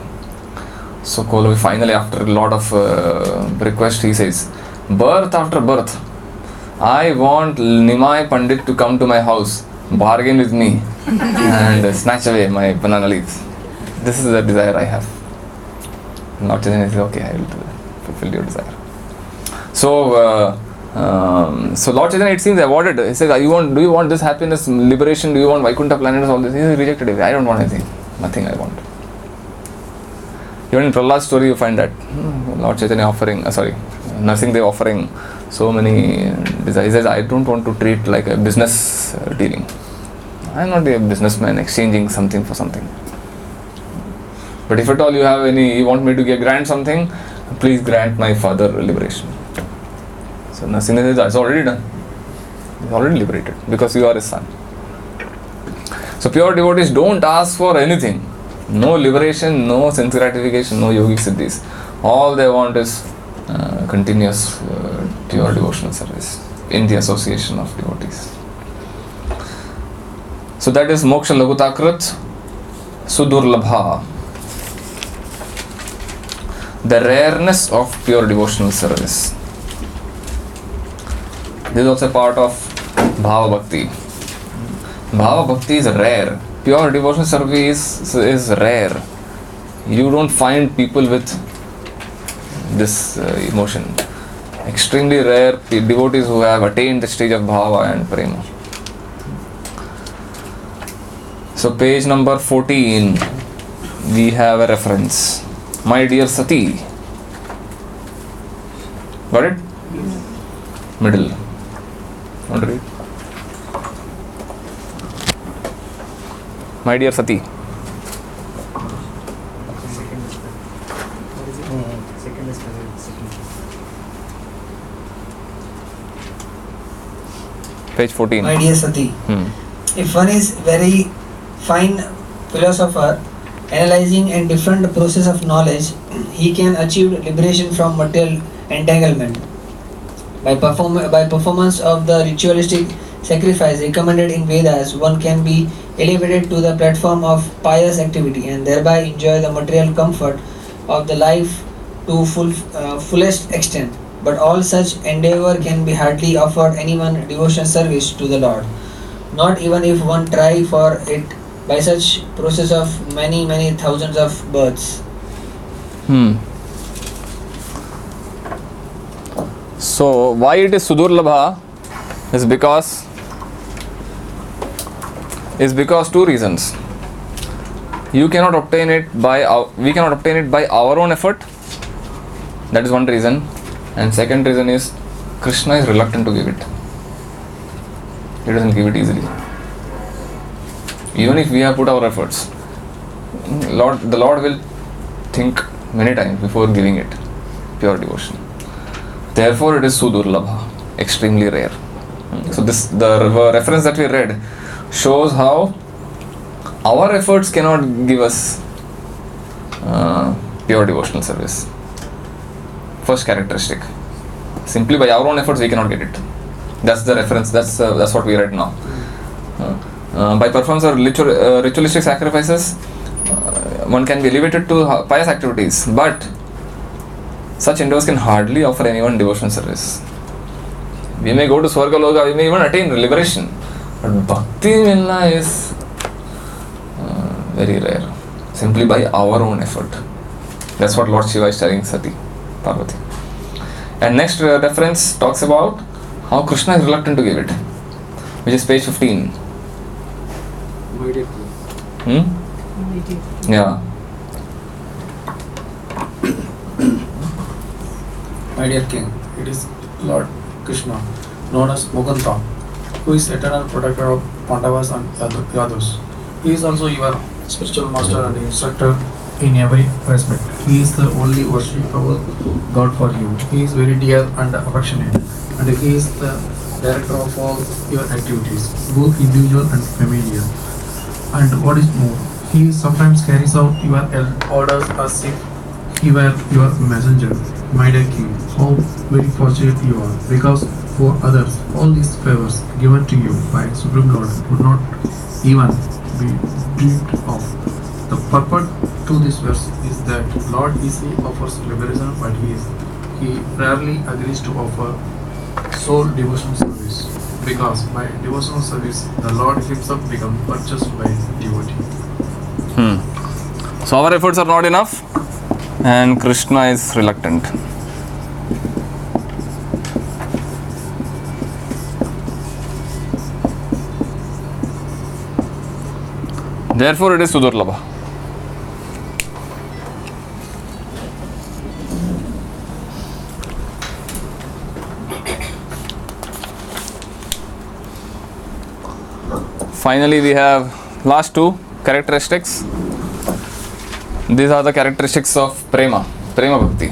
So Kolavecha finally, after a lot of requests, he says, birth after birth, I want Nimai Pandit to come to my house, bargain with me, and snatch away my banana leaves. This is the desire I have. Lord Chaitanya says, okay, I will fulfill your desire. So Lord Chaitanya, it seems, awarded. He says, do you want this happiness, liberation? Do you want Vaikuntha planets, all this? He rejected it. I don't want anything. Nothing I want. Even in Prahlad's story, you find that Lord Chaitanya offering, Narsimha offering so many desires. He says, I don't want to treat like a business dealing. I am not a businessman exchanging something for something. But if at all you want me to grant something, please grant my father liberation. So Narsimha says, it's already done. He's already liberated because you are his son. So pure devotees don't ask for anything. No liberation, no sense gratification, no yogic siddhis. All they want is continuous pure devotional service in the association of devotees. So that is moksha lagutakrit sudurlabha. The rareness of pure devotional service. This is also part of Bhava Bhakti. Bhava Bhakti is rare. Pure devotional service is rare. You don't find people with this emotion. Extremely rare devotees who have attained the stage of Bhava and Prema. So page number 14, we have a reference. My dear Sati. Got it? Middle. Want to read? My dear Sati. Page 14. My dear Sati, if one is very fine philosopher, analyzing a different process of knowledge, he can achieve liberation from material entanglement. By performance of the ritualistic sacrifice recommended in Vedas, one can be elevated to the platform of pious activity and thereby enjoy the material comfort of the life to fullest extent. But all such endeavor can be hardly offered anyone devotion service to the Lord, not even if one try for it by such process of many thousands of births. So why it is Sudurlabha is because two reasons. We cannot obtain it by our own effort. That is one reason. And second reason is Krishna is reluctant to give it. He doesn't give it easily. Even if we have put our efforts, the Lord will think many times before giving it pure devotion. Therefore, it is Sudurlabha, extremely rare. So the reference that we read shows how our efforts cannot give us pure devotional service. First characteristic. Simply by our own efforts we cannot get it. That's the reference. That's what we read now. By performance of ritualistic sacrifices, one can be elevated to pious activities, but such endeavors can hardly offer anyone devotional service. We may go to Swarga Loka, we may even attain liberation, but Bhakti Milna is very rare. Simply by our own effort. That's what Lord Shiva is telling Sati Parvati. And next reference talks about how Krishna is reluctant to give it, which is page 15. Yeah. My dear King, it is Lord Krishna, known as Mukunda, who is eternal protector of Pandavas and Yadavas. He is also your spiritual master and instructor in every aspect. He is the only worshipable God for you. He is very dear and affectionate, and He is the director of all your activities, both individual and familiar. And what is more, He sometimes carries out your orders as if He were your messenger. My dear King, how very fortunate you are, because for others, all these favors given to you by Supreme Lord would not even be dreamed of. The purport to this verse is that Lord easily offers liberation, but He rarely agrees to offer soul devotional service, because by devotional service, the Lord Himself becomes purchased by devotee. So our efforts are not enough, and Krishna is reluctant. Therefore, it is Sudurlabha. Finally, we have last two characteristics. These are the characteristics of Prema Bhakti.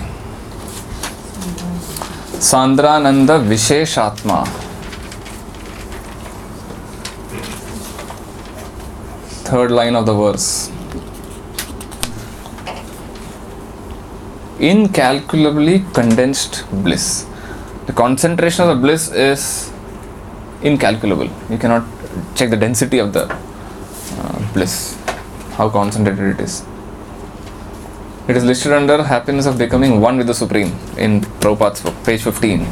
Sandrananda Visheshatma. Third line of the verse. Incalculably condensed bliss. The concentration of the bliss is incalculable. You cannot check the density of the bliss, how concentrated it is. It is listed under happiness of becoming one with the Supreme in Prabhupada's book, page 15.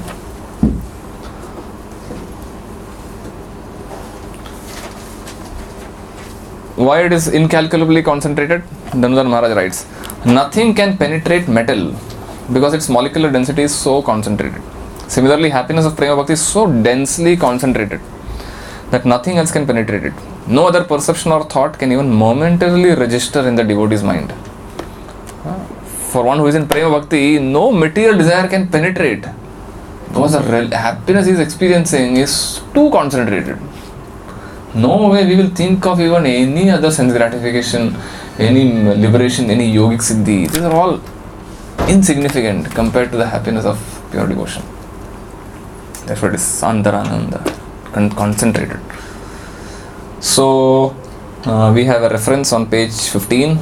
Why it is incalculably concentrated? Damodar Maharaj writes, nothing can penetrate metal because its molecular density is so concentrated. Similarly, happiness of Prema Bhakti is so densely concentrated that nothing else can penetrate it. No other perception or thought can even momentarily register in the devotee's mind. For one who is in Prema Bhakti, no material desire can penetrate because the happiness he is experiencing is too concentrated. No way we will think of even any other sense gratification, any liberation, any yogic siddhi. These are all insignificant compared to the happiness of pure devotion. Therefore it is Antarananda, concentrated. So we have a reference on page 15.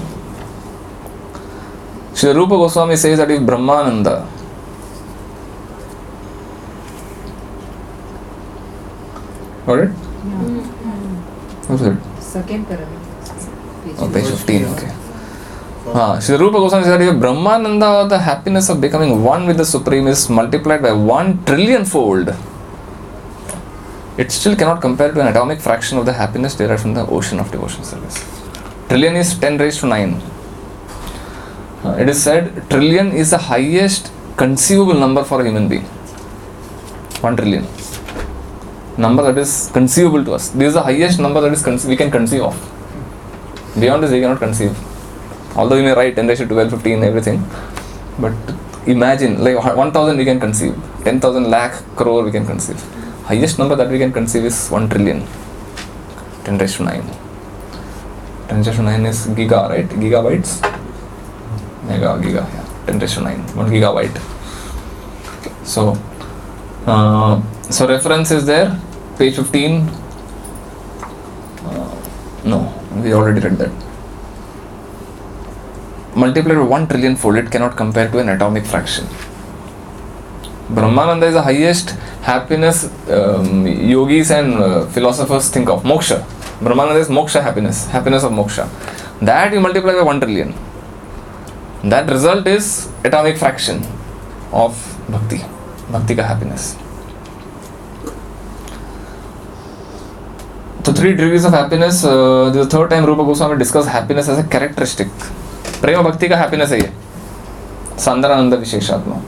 Srila Rupa Goswami says that if Brahmananda got it? What's it? Second paragraph. Oh, page 15, okay. Srila Rupa Goswami says that if Brahmananda, the happiness of becoming one with the Supreme, is multiplied by 1 trillion fold, it still cannot compare to an atomic fraction of the happiness derived from the ocean of devotion service. Trillion is 10 raised to 9. It is said trillion is the highest conceivable number for a human being. 1 trillion. Number that is conceivable to us. This is the highest number that is we can conceive of. Beyond this we cannot conceive. Although we may write 10 raised to 12, 15, everything. But imagine, like 1000 we can conceive. 10,000 lakh crore we can conceive. Highest number that we can conceive is 1 trillion. 10 raised to 9. 10 raised to 9 is giga, right? Gigabytes? Giga, yeah. 10 raised to 9. 1 gigabyte. So reference is there. Page 15. No, we already read that. Multiplied by 1 trillion fold, it cannot compare to an atomic fraction. Brahmananda is the highest happiness yogis and philosophers think of. Moksha. Brahmananda is moksha happiness of moksha. That you multiply by 1 trillion. That result is atomic fraction of bhakti. Bhakti ka happiness. So 3 degrees of happiness. This is the third time Rupa Goswami discussed happiness as a characteristic. Prema Bhakti ka happiness hai ye. Sandrananda Visheshatma.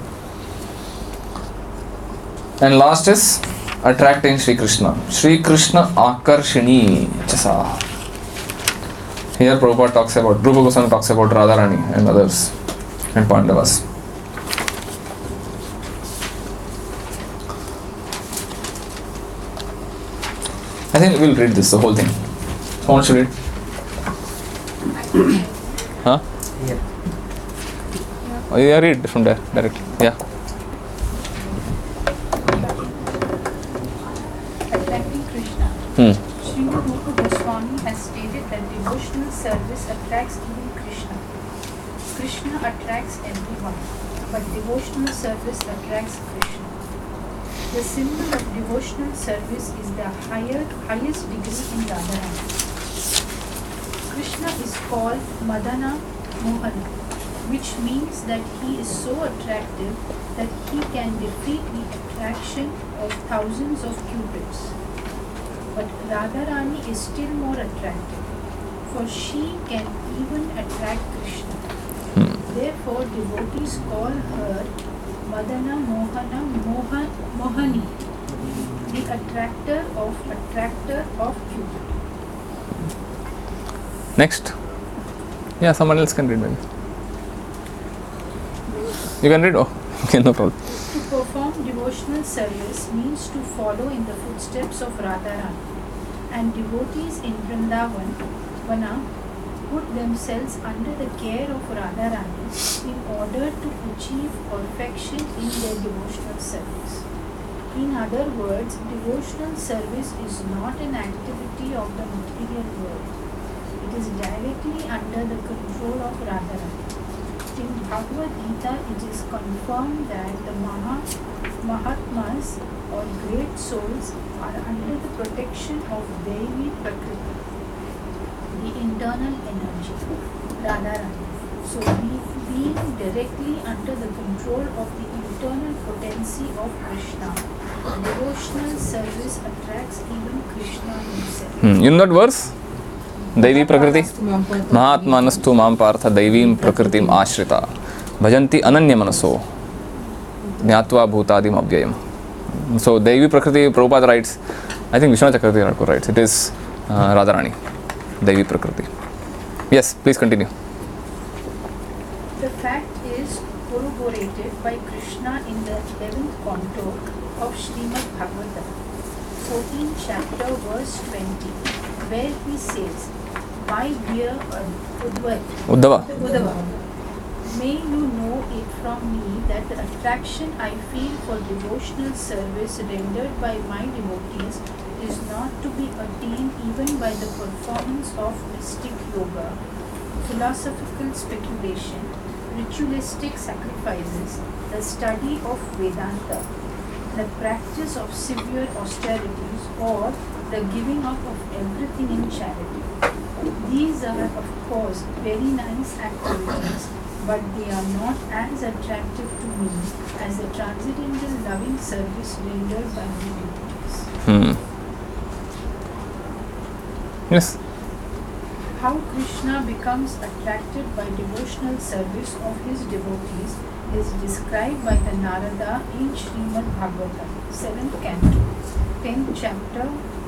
And last is attracting Sri Krishna. Sri Krishna Akarshini Chasa. Here Prabhupada talks about, Rupa Goswami talks about Radharani and others and Pandavas. I think we'll read this, the whole thing. Who wants to read? Huh? Yeah. Oh, yeah, read from there directly. Yeah. Attracting Krishna. Srimad Rupa Goswami has stated that devotional service attracts even Krishna. Krishna attracts everyone, but devotional service attracts Krishna. The symbol of devotional service is the highest degree in Radharani. Krishna is called Madana Mohana, which means that he is so attractive that he can defeat the attraction of thousands of cupids. But Radharani is still more attractive, for she can even attract Krishna. Therefore, devotees call her Madana Mohana Mohani, the attractor of Cupid. Next. Yeah, someone else can read maybe. You can read? Oh, okay, no problem. To perform devotional service means to follow in the footsteps of Radharani. and devotees in Vrindavana put themselves under the care of Radharani in order to achieve perfection in their devotional service. In other words, devotional service is not an activity of the material world. It is directly under the control of Radharani. In Bhagavad Gita, it is confirmed that the Mahatmas or great souls are under the protection of Devi Prakriti, the internal energy, Radharani. So, being directly under the control of the internal potency of Krishna, devotional service attracts even Krishna himself. In that verse, Devi Prakriti, Mahatmanastu Mam Partha Devim Prakritim Ashrita Bhajanti Ananya Manaso Jnatva Bhutadim Abhyayam. So Devi Prakriti, Prabhupada writes, I think Vishwanath Chakravarti writes, it is Radharani, Devi Prakriti. Yes, please continue. The fact is corroborated by Krishna in the 11th canto of Srimad Bhagavatam, 14th chapter, verse 20, where he says, "My dear Uddhava, may you know it from me that the attraction I feel for devotional service rendered by my devotees is not to be attained even by the performance of mystic yoga, philosophical speculation, ritualistic sacrifices, the study of Vedanta, the practice of severe austerities, or the giving up of everything in charity. These are, of course, very nice activities, but they are not as attractive to me as the transcendental loving service rendered by my devotees." Yes. How Krishna becomes attracted by devotional service of his devotees is described by the Narada in Srimad Bhagavatam, 7th canto, 10th chapter,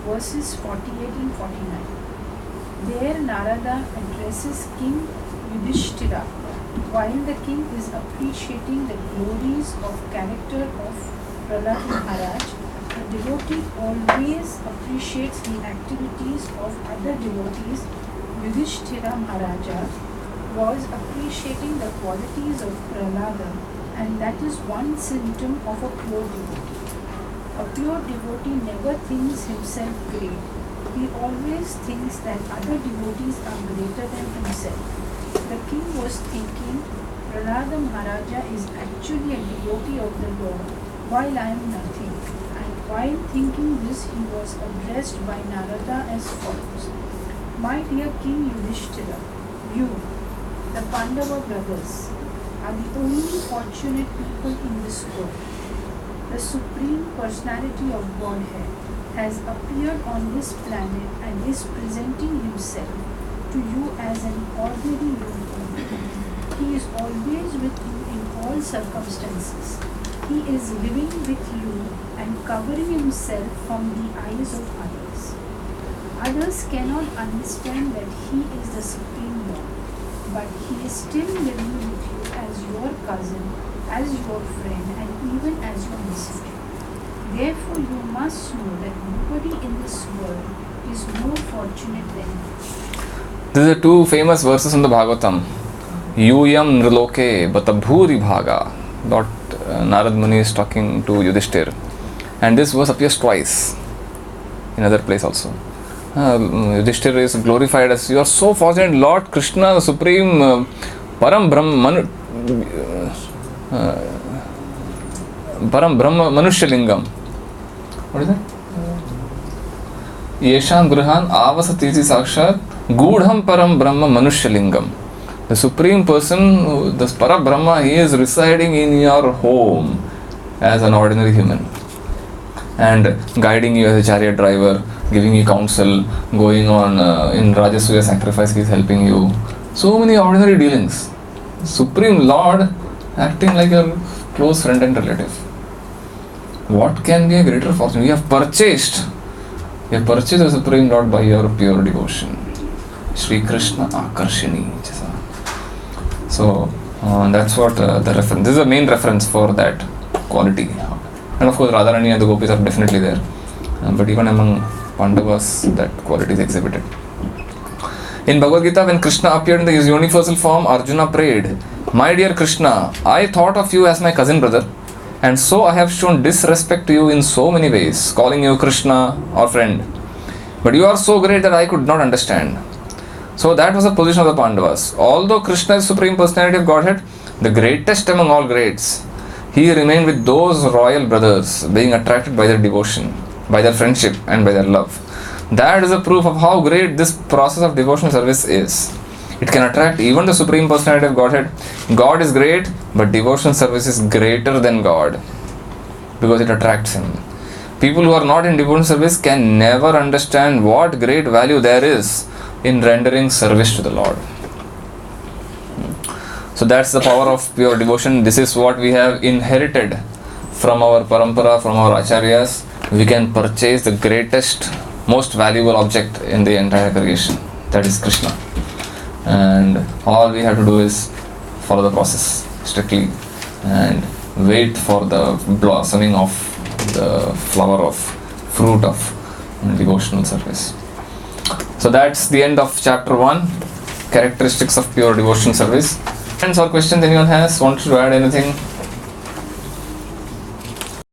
verses 48 and 49. There Narada addresses King Yudhishthira. While the king is appreciating the glories of character of Prahlad Maharaj, a devotee always appreciates the activities of other devotees. Yudhishthira Maharaja was appreciating the qualities of Prahlada, and that is one symptom of a pure devotee. A pure devotee never thinks himself great. He always thinks that other devotees are greater than himself. The king was thinking, Prahlada Maharaja is actually a devotee of the Lord, while I am nothing. And while thinking this, he was addressed by Narada as follows: "My dear King Yudhishthira, you, the Pandava brothers, are the only fortunate people in this world. The Supreme Personality of Godhead has appeared on this planet and is presenting himself to you as an ordinary human being. He is always with you in all circumstances. He is living with you and covering himself from the eyes of others. Others cannot understand that he is the Supreme Lord, but he is still living with you as your cousin, as your friend, and even as your messenger. Therefore, you must know that nobody in this world is more fortunate than you." These are two famous verses in the Bhagavatam. Yuyam nriloke bata bhuri bhaga. Lord Narad Muni is talking to Yudhishthir. And this verse appears twice in other place also. Yudhishthir is glorified as, you are so fortunate, Lord Krishna, the Supreme Param Brahma Manushalingam. What is that? Yeshan Gruhan Avasatiti Sakshat Gudham Param Brahma Manushalingam. The Supreme Person, the Para Brahma, he is residing in your home as an ordinary human and guiding you as a chariot driver, giving you counsel, going on in Rajasuya sacrifice, he is helping you. So many ordinary dealings. Supreme Lord acting like your close friend and relative. What can be a greater fortune? You have purchased the Supreme Lord by your pure devotion. Shri Krishna Akarshini. So that's what the reference. This is the main reference for that quality. And of course, Radharani and the Gopis are definitely there. But even among Pandavas that quality is exhibited. In Bhagavad Gita, when Krishna appeared in his universal form, Arjuna prayed, "My dear Krishna, I thought of you as my cousin brother, and so I have shown disrespect to you in so many ways, calling you Krishna or friend. But you are so great that I could not understand." So that was the position of the Pandavas. Although Krishna is Supreme Personality of Godhead, the greatest among all greats, he remained with those royal brothers, being attracted by their devotion, by their friendship, and by their love. That is a proof of how great this process of devotional service is. It can attract even the Supreme Personality of Godhead. God is great, but devotional service is greater than God because it attracts him. People who are not in devotional service can never understand what great value there is in rendering service to the Lord. So that's the power of pure devotion. This is what we have inherited from our parampara, from our acharyas. We can purchase the greatest, most valuable object in the entire creation, that is Krishna. And all we have to do is follow the process strictly and wait for the blossoming of the flower of fruit of devotional service. So that's the end of chapter 1, characteristics of pure devotional service. Friends or questions anyone has, wants to add anything?